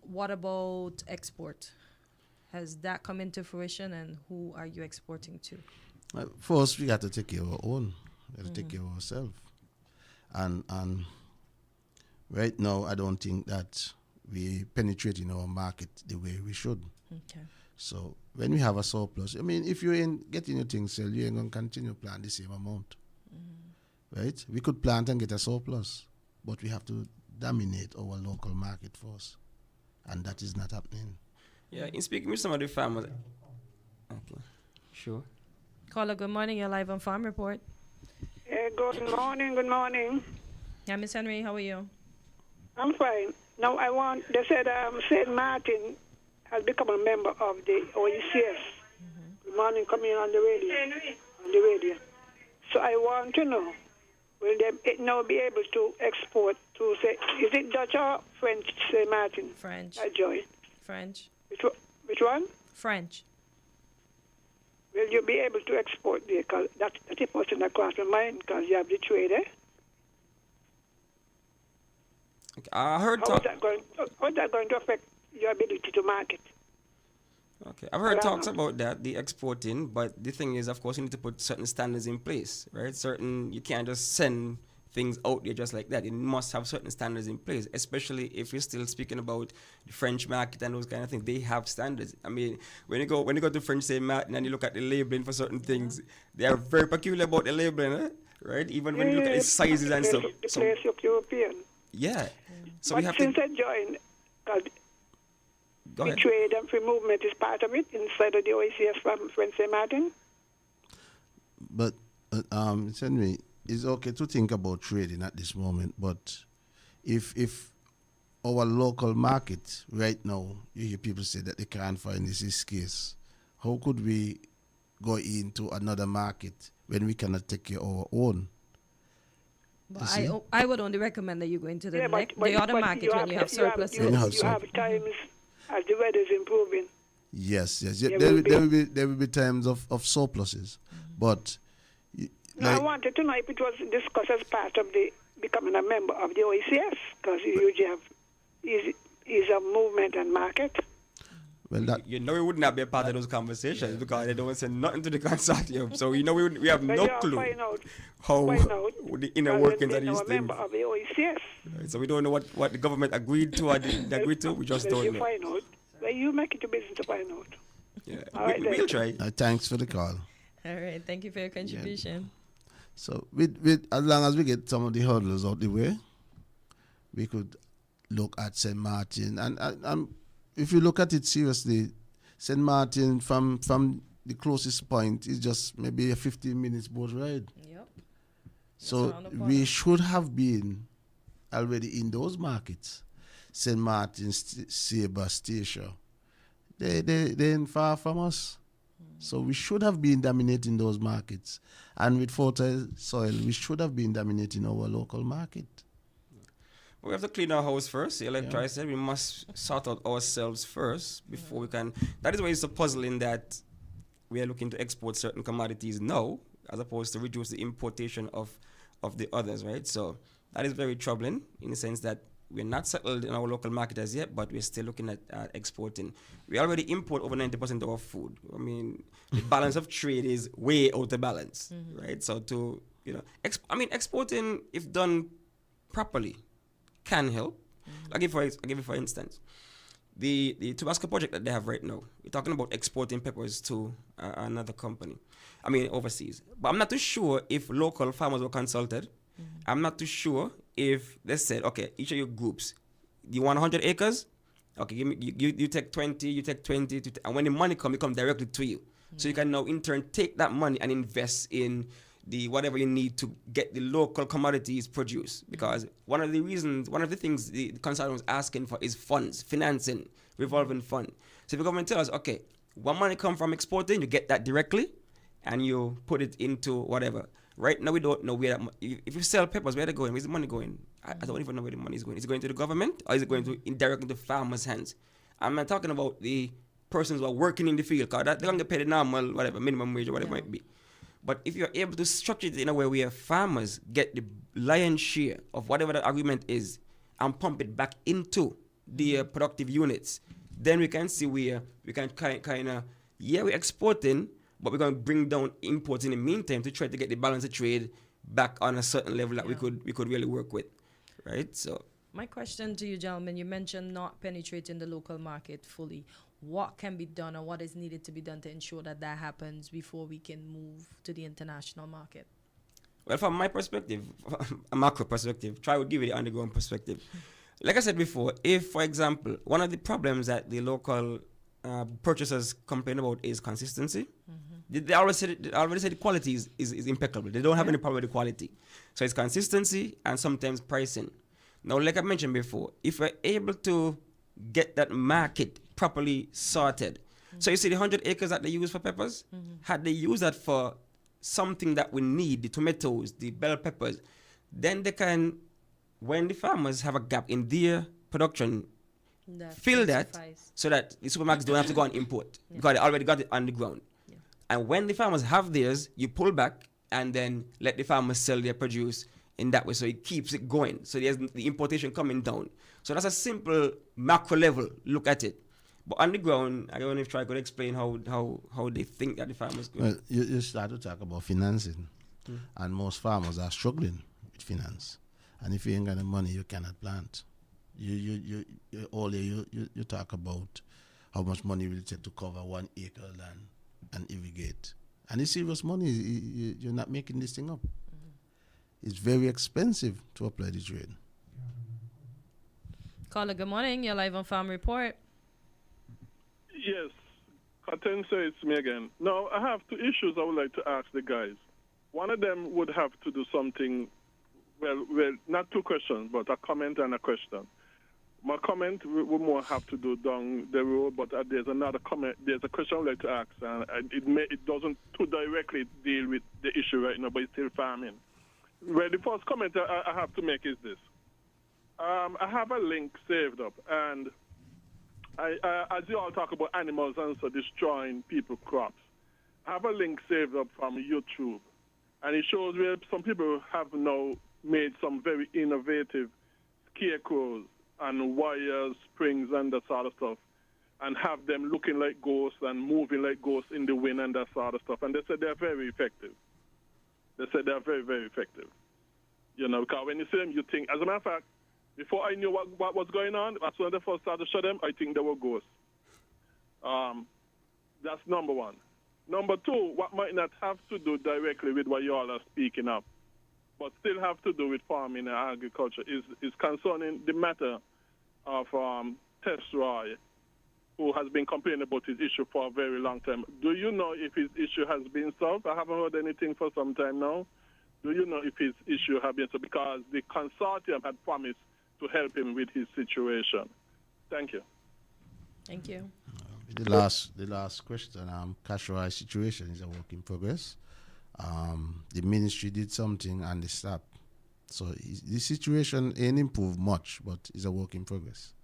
what about export? Has that come into fruition and who are you exporting to? First, we got to take care of our own. We got to take care of ourselves. And right now, I don't think that we penetrating our market the way we should. Okay. So when we have a surplus, I mean, if you ain't getting your things sold, you ain't going to continue plant the same amount. Right? We could plant and get a surplus, but we have to dominate our local market first. And that is not happening. Yeah, in speaking with some of the farmers. Okay, sure. Caller, good morning. You're live on Farm Report. Good morning. Yeah, Miss Henry, how are you? I'm fine. Now, they said St. Martin has become a member of the OECS. Good morning, coming on the radio. So I want to know, will they now be able to export to, say, is it Dutch or French, St. Martin? French. Joy. French. Which one? French. Will you be able to export there? Because that's a person that crossed my mind, because you have the trade, eh? Okay, I heard how is that going to affect your ability to market? Okay, I've heard talks about that, the exporting, but the thing is, of course, you need to put certain standards in place, right? You can't just send things out there just like that. You must have certain standards in place, especially if you're still speaking about the French market and those kind of things. They have standards. I mean, when you go to French St. Martin and you look at the labeling for certain things, they are very peculiar about the labeling, right? Even when you look at the sizes and stuff. The place look European. Yeah. So but we have since I joined, Go ahead. Trade and free movement is part of it inside of the OECS from French St. Martin. But Henry, it's okay to think about trading at this moment, but if our local market right now, you hear people say that they can't find this is scarce, how could we go into another market when we cannot take care of our own? But I would only recommend that you go into the other market when you have surplus. You have times as the weather is improving. Yes. There will be times of surpluses, but. I wanted to know if it was discussed as part of the becoming a member of the OECS, because you usually have is a movement and market. Well, that you know we would not be a part of those conversations because they don't say nothing to the consortium. So you know we have no clue how the inner workings of these things. Member of the OECS. Right, so we don't know what the government agreed to or didn't agree to. We just don't know. Find out. Well, you make it a business to find out. Yeah, we'll try. Thanks for the call. All right, thank you for your contribution. Yeah. So with as long as we get some of the hurdles out the way, we could look at St. Martin. And if you look at it seriously, St. Martin from the closest point is just maybe a 15 minutes boat ride. Yep. So we should have been already in those markets. St. Martin, Sabre, Statia. They're in far from us. So we should have been dominating those markets. And with fertile soil, we should have been dominating our local market. We have to clean our house first. Like Troy said, we must sort out ourselves first before we can. That is why it's so puzzling that we are looking to export certain commodities now, as opposed to reduce the importation of the others, right? So that is very troubling in the sense that we're not settled in our local market as yet, but we're still looking at exporting. We already import over 90% of our food. I mean, the balance of trade is way out of balance, right? So exporting, if done properly, can help. I'll give you for instance, the Tabasco project that they have right now. We're talking about exporting peppers to another company. I mean, overseas. But I'm not too sure if local farmers were consulted. I'm not too sure if they said, okay, each of your groups, do you want 100 acres? Okay, give me, you take 20, you take 20, and when the money comes, it comes directly to you. So you can now in turn take that money and invest in the whatever you need to get the local commodities produced. Because one of the things the consultant was asking for is funds, financing, revolving fund. So if the government tells us, okay, what money come from exporting, you get that directly, and you put it into whatever. Right now, we don't know where if you sell peppers, where they're going, where's the money going? I don't even know where the money is going. Is it going to the government or is it going to indirectly to farmers' hands? I'm not talking about the persons who are working in the field, because they're going to pay the normal, whatever, minimum wage or whatever it might be. But if you're able to structure it in a way where farmers get the lion's share of whatever the agreement is and pump it back into the productive units, then we can see where we can kind of, we're exporting, but we're going to bring down imports in the meantime to try to get the balance of trade back on a certain level that we could really work with, right? So my question to you, gentlemen, you mentioned not penetrating the local market fully. What can be done or what is needed to be done to ensure that happens before we can move to the international market? Well, from my perspective, a macro perspective, try to give you the underground perspective. Like I said before, if, for example, one of the problems that the local purchasers complain about is consistency. They already said the quality is impeccable. They don't have any problem with the quality. So it's consistency and sometimes pricing. Now, like I mentioned before, if we're able to get that market properly sorted. So you see the 100 acres that they use for peppers, had they used that for something that we need, the tomatoes, the bell peppers, then they can, when the farmers have a gap in their production, fill that so that the supermarkets don't have to go and import because they already got it on the ground. And when the farmers have theirs, you pull back and then let the farmers sell their produce in that way. So it keeps it going. So there's the importation coming down. So that's a simple macro level look at it. But on the ground, I don't know if Troy could explain how they think that the farmers go. Well, you start to talk about financing. And most farmers are struggling with finance. And if you ain't got the money, you cannot plant. You talk about how much money will it take to cover 1 acre land and irrigate. And it's serious money. You're not making this thing up. It's very expensive to apply the trade. Caller, good morning. You're live on Farm Report. Yes. Katense, it's me again. Now, I have 2 issues I would like to ask the guys. One of them would have to do something, well, not 2 questions, but a comment and a question. My comment would more have to do down the road, but there's another comment. There's a question I'd like to ask, and it doesn't too directly deal with the issue right now, but it's still farming. Well, the first comment I have to make is this. I have a link saved up, and as you all talk about animals and so destroying people's crops, I have a link saved up from YouTube, and it shows where some people have now made some very innovative scarecrows and wires, springs, and that sort of stuff. and have them looking like ghosts and moving like ghosts in the wind and that sort of stuff. And they said they're very effective. They said they're very, very effective. You know, because when you see them, you think, as a matter of fact, before I knew what was going on, as soon as they first started to show them, I think they were ghosts. That's number one. Number two, what might not have to do directly with what you all are speaking of, but still have to do with farming and agriculture, is concerning the matter of Tess Roy, who has been complaining about his issue for a very long time. Do you know if his issue has been solved? I haven't heard anything for some time now. Do you know if his issue has been solved? Because the consortium had promised to help him with his situation. Thank you. Thank you. The last question, Cash Roy's situation is a work in progress. The ministry did something and they stopped. So the situation ain't improved much, but it's a work in progress.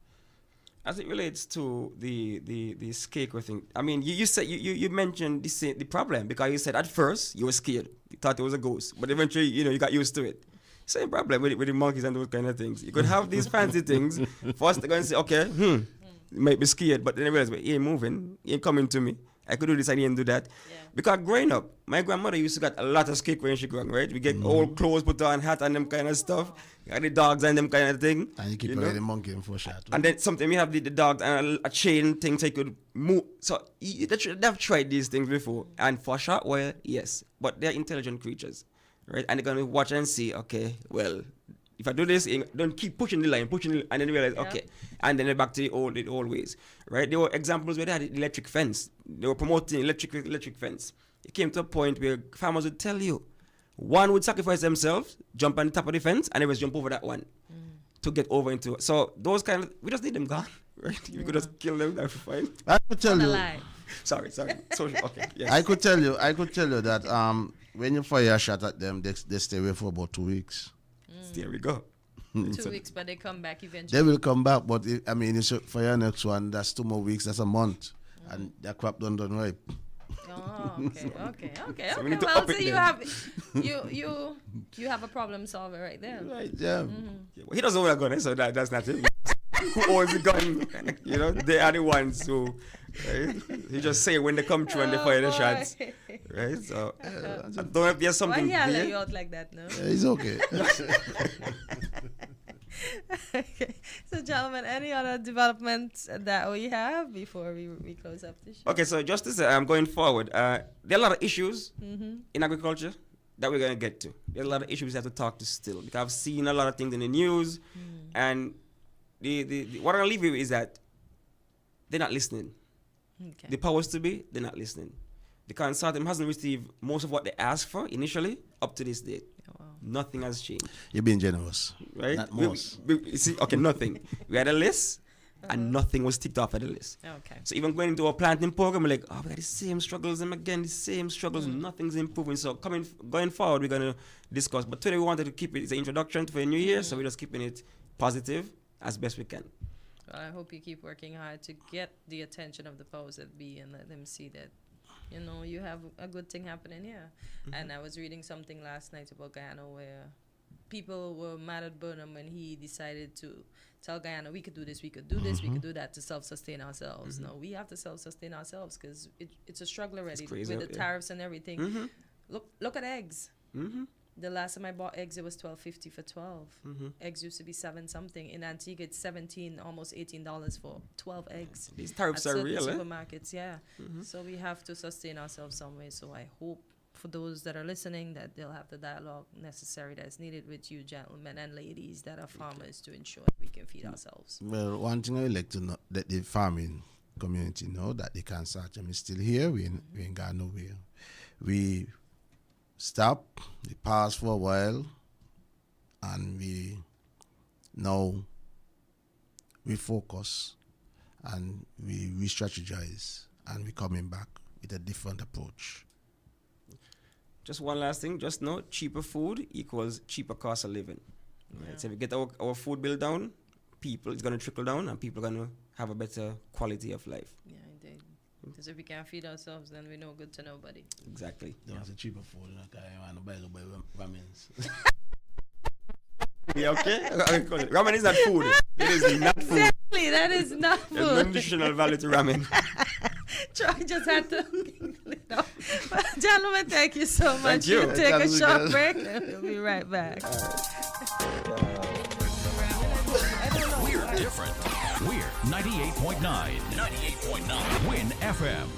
As it relates to the scarecrow thing, I mean, you said you mentioned the problem, because you said at first you were scared, you thought it was a ghost, but eventually you got used to it. Same problem with the monkeys and those kind of things. You could have these fancy things. First they're going to say, okay, you might be scared, but then they realize, he ain't moving, he ain't coming to me. I could do this, I didn't do that. Yeah. Because growing up, my grandmother used to get a lot of scarecrow when she grew up, right? We get old clothes put on, hat and them kind of stuff. Got the dogs and them kind of thing. And you keep the monkey in for a shot. And then sometimes you have the dogs and a chain thing so you could move. So they've tried these things before. And for a short while, yes. But they're intelligent creatures, right? And they're going to watch and see, okay, well, if I do this, don't keep pushing the line, and then realize, okay. And then they're back to the old ways, right? There were examples where they had electric fence. They were promoting electric fence. It came to a point where farmers would tell you, one would sacrifice themselves, jump on the top of the fence, and they would jump over that one to get over into it. So those kind of, we just need them gone, right? You could just kill them, that'd be fine. I could tell you. Sorry. Okay. Yes. I could tell you that when you fire a shot at them, they stay away for about 2 weeks. There we go. 2 weeks, but they come back eventually. They will come back, but for your next one, that's 2 more weeks, that's a month. And that crap done right. Oh, okay. So we need to well, up it then. You have a problem solver right there. Right, yeah. Well, he doesn't own a gun, so that's not him. Who owns the gun? They are the ones who, right? He just say when they come through and they fire the shots, right? So I don't know if there's something. Why he let you out like that, no? Yeah, he's okay. Okay. So, gentlemen, any other developments that we have before we close up the show? Okay, so just to say, I'm going forward. There are a lot of issues in agriculture that we're going to get to. There's a lot of issues we have to talk to still, because I've seen a lot of things in the news, and what I'm going to leave you with is that they're not listening. Okay. The powers to be, they're not listening. The consortium hasn't received most of what they asked for initially up to this date. Oh, wow. Nothing has changed. You're being generous. Right? Not most. We see, okay, nothing. We had a list, and nothing was ticked off at the list. Okay. So even going into our planting program, we're like, we got the same struggles, and again, the same struggles, nothing's improving. So going forward, we're going to discuss. But today we wanted to keep it, it's an introduction for a new year, so we're just keeping it positive as best we can. Well, I hope you keep working hard to get the attention of the powers that be and let them see that, you have a good thing happening here. And I was reading something last night about Guyana where people were mad at Burnham when he decided to tell Guyana, we could do this, we could do this, we could do that to self-sustain ourselves. No, we have to self-sustain ourselves because it's a struggle already with the tariffs and everything. Look at eggs. The last time I bought eggs, it was $12.50 for 12. Eggs used to be $7 something. In Antigua, it's $17, almost $18 for 12 eggs. These tariffs are real, supermarkets, yeah. So we have to sustain ourselves some way. So I hope for those that are listening that they'll have the dialogue necessary that's needed with you gentlemen and ladies that are farmers to ensure that we can feed ourselves. Well, one thing I would like to know, that the farming community know that the consortium is still here. We ain't got nowhere. We stop, we pause for a while, and we focus and we strategize, and we're coming back with a different approach. Just one last thing, just know cheaper food equals cheaper cost of living. Right? So if we get our food bill down, it's going to trickle down and people are going to have a better quality of life. Yeah, indeed. Because if we can't feed ourselves, then we're no good to nobody. Exactly. That's a cheaper food. I want to buy ramens. Yeah, okay? Ramen is not food. It is not food. That is not food. There's no nutritional value to ramen. Troy just had to But gentlemen, thank you so much. Thank you. We'll take a short break and we'll be right back. We're different. We're 98.9. 98.9. Win FM.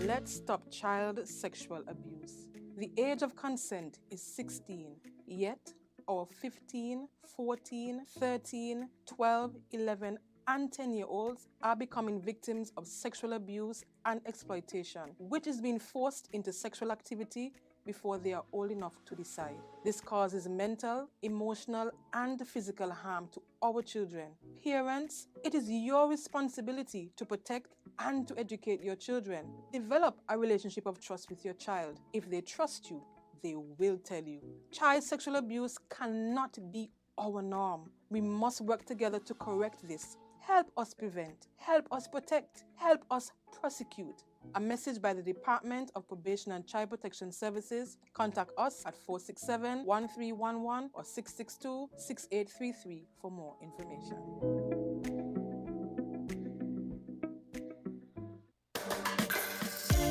Let's stop child sexual abuse. The age of consent is 16, yet our 15, 14, 13, 12, 11, and 10-year-olds are becoming victims of sexual abuse and exploitation, which is being forced into sexual activity before they are old enough to decide. This causes mental, emotional, and physical harm to our children. Parents, it is your responsibility to protect and to educate your children. Develop a relationship of trust with your child. If they trust you, they will tell you. Child sexual abuse cannot be our norm. We must work together to correct this. Help us prevent, help us protect, help us prosecute. A message by the Department of Probation and Child Protection Services. Contact us at 467-1311 or 662-6833 for more information.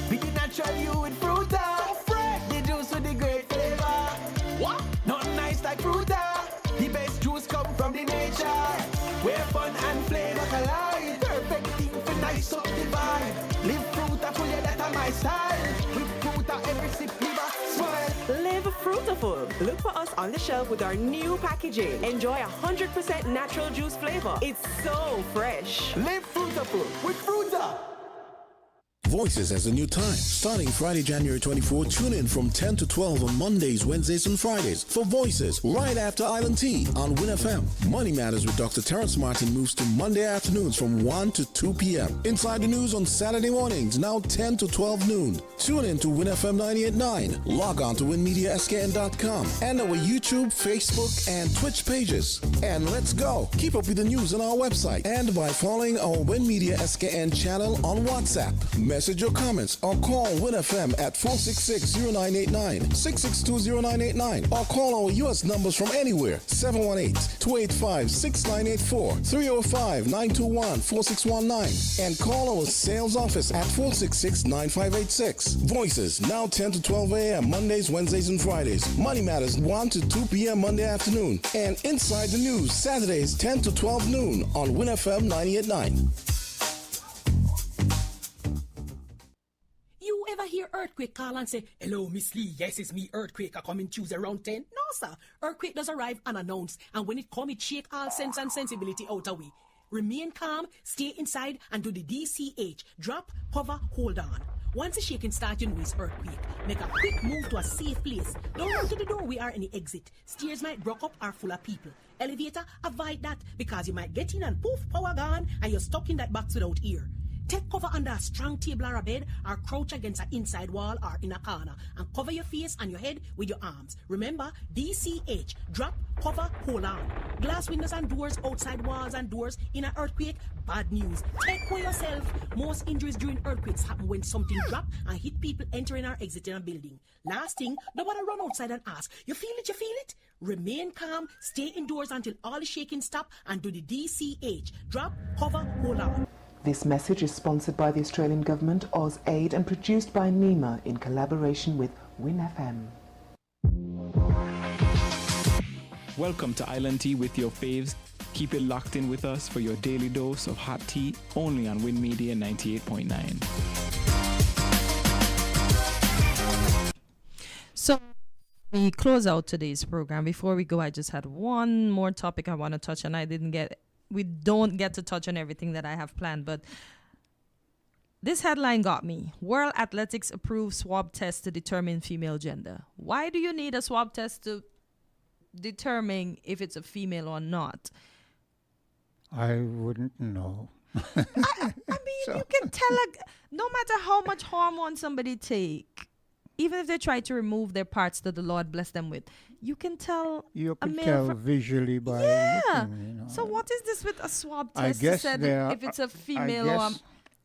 Be the natural you with Fruta. So fresh. The juice with the great flavor. What? Not nice like Fruta. The best juice come from the nature. Where fun and flavor collide. Perfect thing for nice up the vibe. Live Fruta for you, that's my style. With Fruta every sip liver smile. Live Fruitaful. Look for us on the shelf with our new packaging. Enjoy 100% natural juice flavor. It's so fresh. Live Fruitaful with Fruta. Voices has a new time. Starting Friday, January 24, tune in from 10 to 12 on Mondays, Wednesdays, and Fridays for Voices right after Island Tea on Win FM. Money Matters with Dr. Terrence Martin moves to Monday afternoons from 1 to 2 p.m. Inside the News on Saturday mornings, now 10 to 12 noon. Tune in to Win FM 98.9. Log on to winmediaskn.com and our YouTube, Facebook, and Twitch pages. And let's go. Keep up with the news on our website and by following our Win Media SKN channel on WhatsApp. Message your comments or call Win FM at 466-0989, 662-0989, or call our U.S. numbers from anywhere, 718-285-6984, 305-921-4619, and call our sales office at 466-9586. Voices, now 10 to 12 a.m. Mondays, Wednesdays, and Fridays. Money Matters, 1 to 2 p.m. Monday afternoon. And Inside the News, Saturdays, 10 to 12 noon on Win FM 98.9. You ever hear Earthquake call and say, "Hello, Miss Lee, yes, it's me, Earthquake, I come in Tuesday around 10? No, sir. Earthquake does arrive unannounced, and when it come, it shake all sense and sensibility out of we. Remain calm, stay inside, and do the DCH. Drop, cover, hold on. Once the shaking starts, you know it's earthquake. Make a quick move to a safe place. Don't run to the doorway or any exit. Stairs might block up or full of people. Elevator, avoid that, because you might get in and poof, power gone, and you're stuck in that box without ear. Take cover under a strong table or a bed, or crouch against an inside wall or in a corner, and cover your face and your head with your arms. Remember, DCH, drop, cover, hold on. Glass windows and doors, outside walls and doors in an earthquake, bad news. Take care yourself. Most injuries during earthquakes happen when something drop and hit people entering or exiting a building. Last thing, nobody run outside and ask, you feel it, you feel it? Remain calm, stay indoors until all the shaking stop, and do the DCH, drop, cover, hold on. This message is sponsored by the Australian Government, AusAid, and produced by NEMA in collaboration with Win FM. Welcome to Island Tea with your faves. Keep it locked in with us for your daily dose of hot tea, only on Win Media 98.9. So we close out today's program. Before we go, I just had one more topic I want to touch, and we don't get to touch on everything that I have planned, but this headline got me. World Athletics approves swab test to determine female gender. Why do you need a swab test to determine if it's a female or not? I wouldn't know. I mean, you can tell, no matter how much hormone somebody take, even if they try to remove their parts that the Lord bless them with, you can tell. You can tell visually by looking, you know. So what is this with a swab test? If it's a female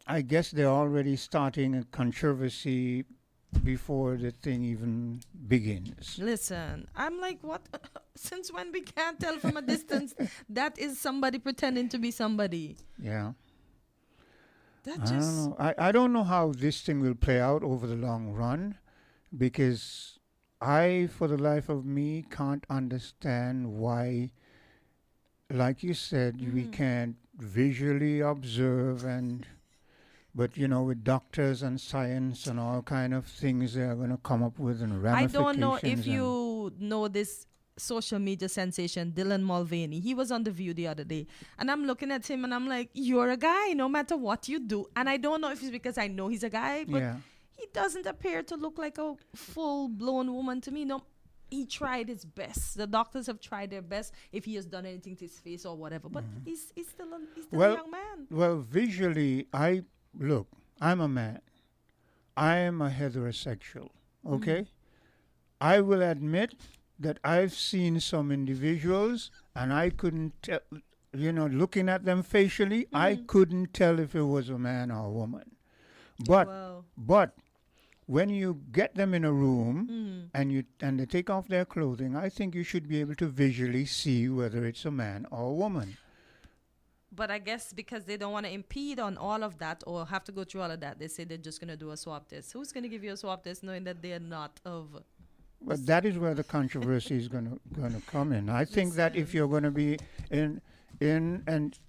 I guess they're already starting a controversy before the thing even begins. Listen, I'm like, what? Since when we can't tell from a distance that is somebody pretending to be somebody? Yeah. That I just. don't know. I don't know how this thing will play out over the long run, because I, for the life of me, can't understand why, like you said, we can't visually observe but with doctors and science and all kind of things they're going to come up with and ramifications. I don't know if you know this social media sensation, Dylan Mulvaney. He was on The View the other day. And I'm looking at him and I'm like, you're a guy no matter what you do. And I don't know if it's because I know he's a guy, but he doesn't appear to look like a full-blown woman to me. No, he tried his best. The doctors have tried their best if he has done anything to his face or whatever. But he's still a young man. Well, visually, I'm a man. I am a heterosexual, okay? I will admit that I've seen some individuals and I couldn't tell, looking at them facially, I couldn't tell if it was a man or a woman. But when you get them in a room and they take off their clothing, I think you should be able to visually see whether it's a man or a woman. But I guess because they don't want to impede on all of that or have to go through all of that, they say they're just going to do a swab test. Who's going to give you a swab test knowing that they're not of... But that is where the controversy is going to come in. I think that if you're going to be and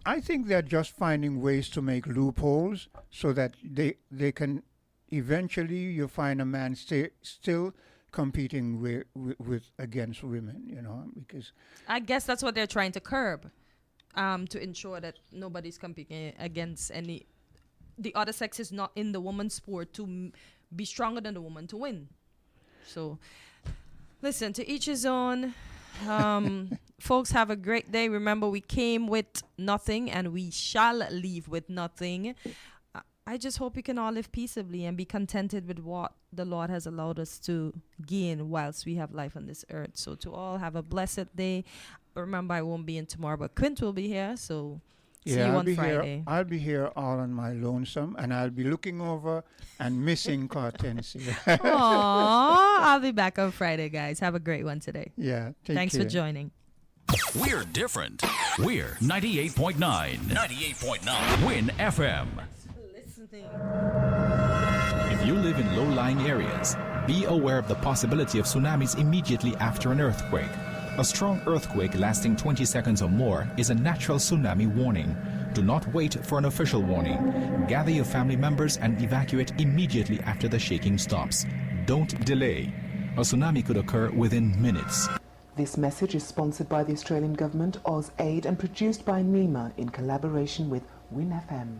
I think they're just finding ways to make loopholes so that they can eventually you find a man still competing with against women, because I guess that's what they're trying to curb. To ensure that nobody's competing against the other sex is not in the woman's sport to be stronger than the woman to win. So, listen, to each his own. Folks, have a great day. Remember, we came with nothing and we shall leave with nothing. I just hope you can all live peaceably and be contented with what the Lord has allowed us to gain whilst we have life on this earth. So to all, have a blessed day. Remember, I won't be in tomorrow, but Quint will be here, so see you on Friday. I'll be here all on my lonesome, and I'll be looking over and missing Cartency. Aww, I'll be back on Friday, guys. Have a great one today. Yeah, thanks care. for joining. We're different. We're 98.9. 98.9. Win FM. If you live in low-lying areas, be aware of the possibility of tsunamis immediately after an earthquake. A strong earthquake lasting 20 seconds or more is a natural tsunami warning. Do not wait for an official warning. Gather your family members and evacuate immediately after the shaking stops. Don't delay. A tsunami could occur within minutes. This message is sponsored by the Australian Government, AusAid, and produced by NEMA in collaboration with Win FM.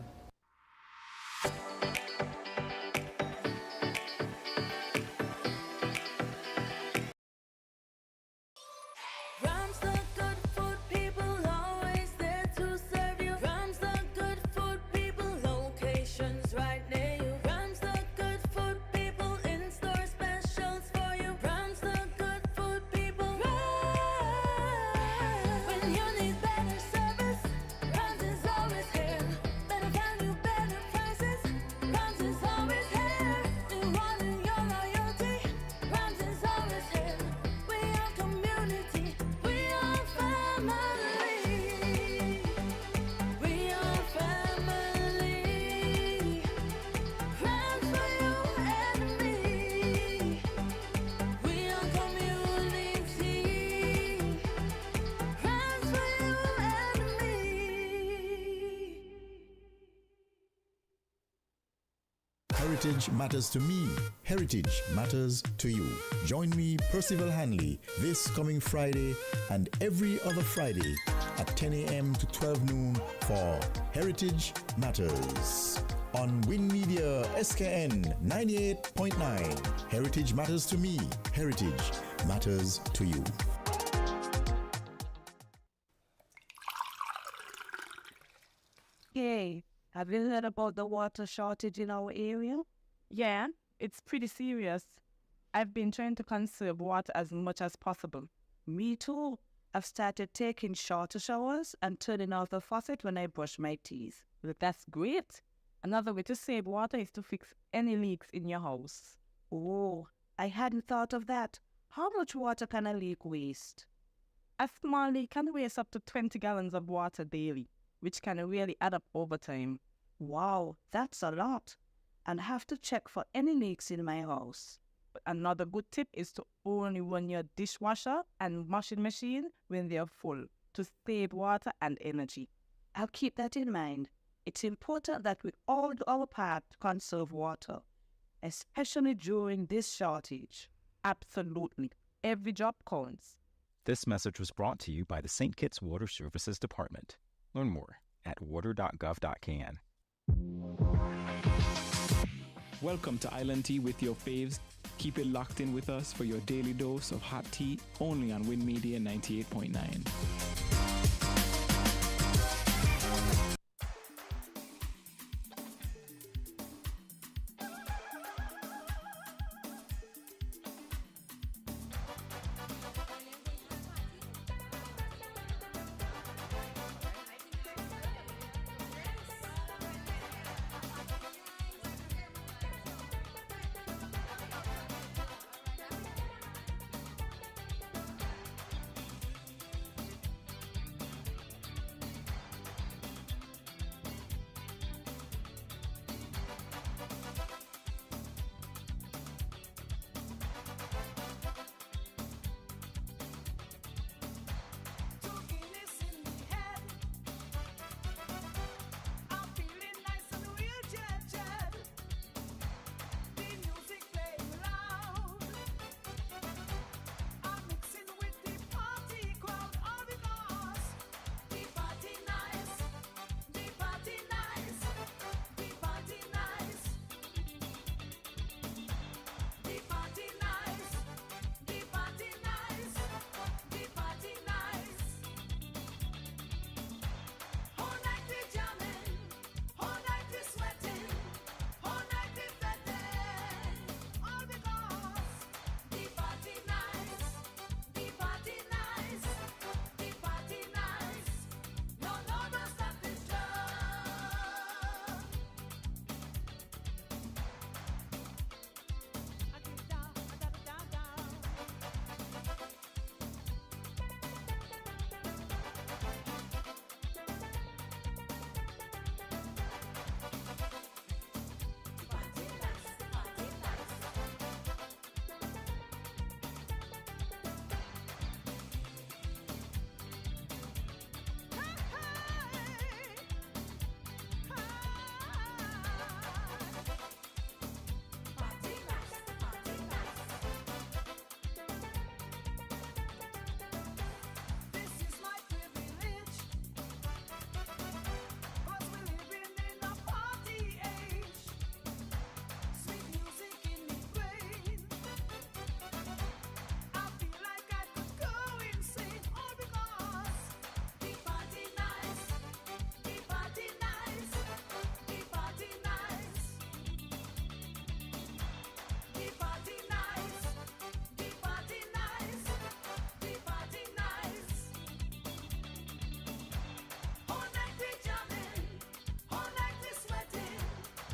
Heritage matters to me. Heritage matters to you. Join me, Percival Hanley, this coming Friday and every other Friday at 10 a.m. to 12 noon for Heritage Matters on Win Media SKN 98.9. Heritage matters to me. Heritage matters to you. Hey, have you heard about the water shortage in our area? Yeah, it's pretty serious. I've been trying to conserve water as much as possible. Me too. I've started taking shorter showers and turning off the faucet when I brush my teeth. Well, that's great. Another way to save water is to fix any leaks in your house. Oh, I hadn't thought of that. How much water can a leak waste? A small leak can waste up to 20 gallons of water daily, which can really add up over time. Wow, that's a lot. And have to check for any leaks in my house. But another good tip is to only run your dishwasher and washing machine when they're full to save water and energy. I'll keep that in mind. It's important that we all do our part to conserve water, especially during this shortage. Absolutely. Every drop counts. This message was brought to you by the St. Kitts Water Services Department. Learn more at water.gov.kn. Welcome to Island Tea with your faves. Keep it locked in with us for your daily dose of hot tea only on Win Media 98.9.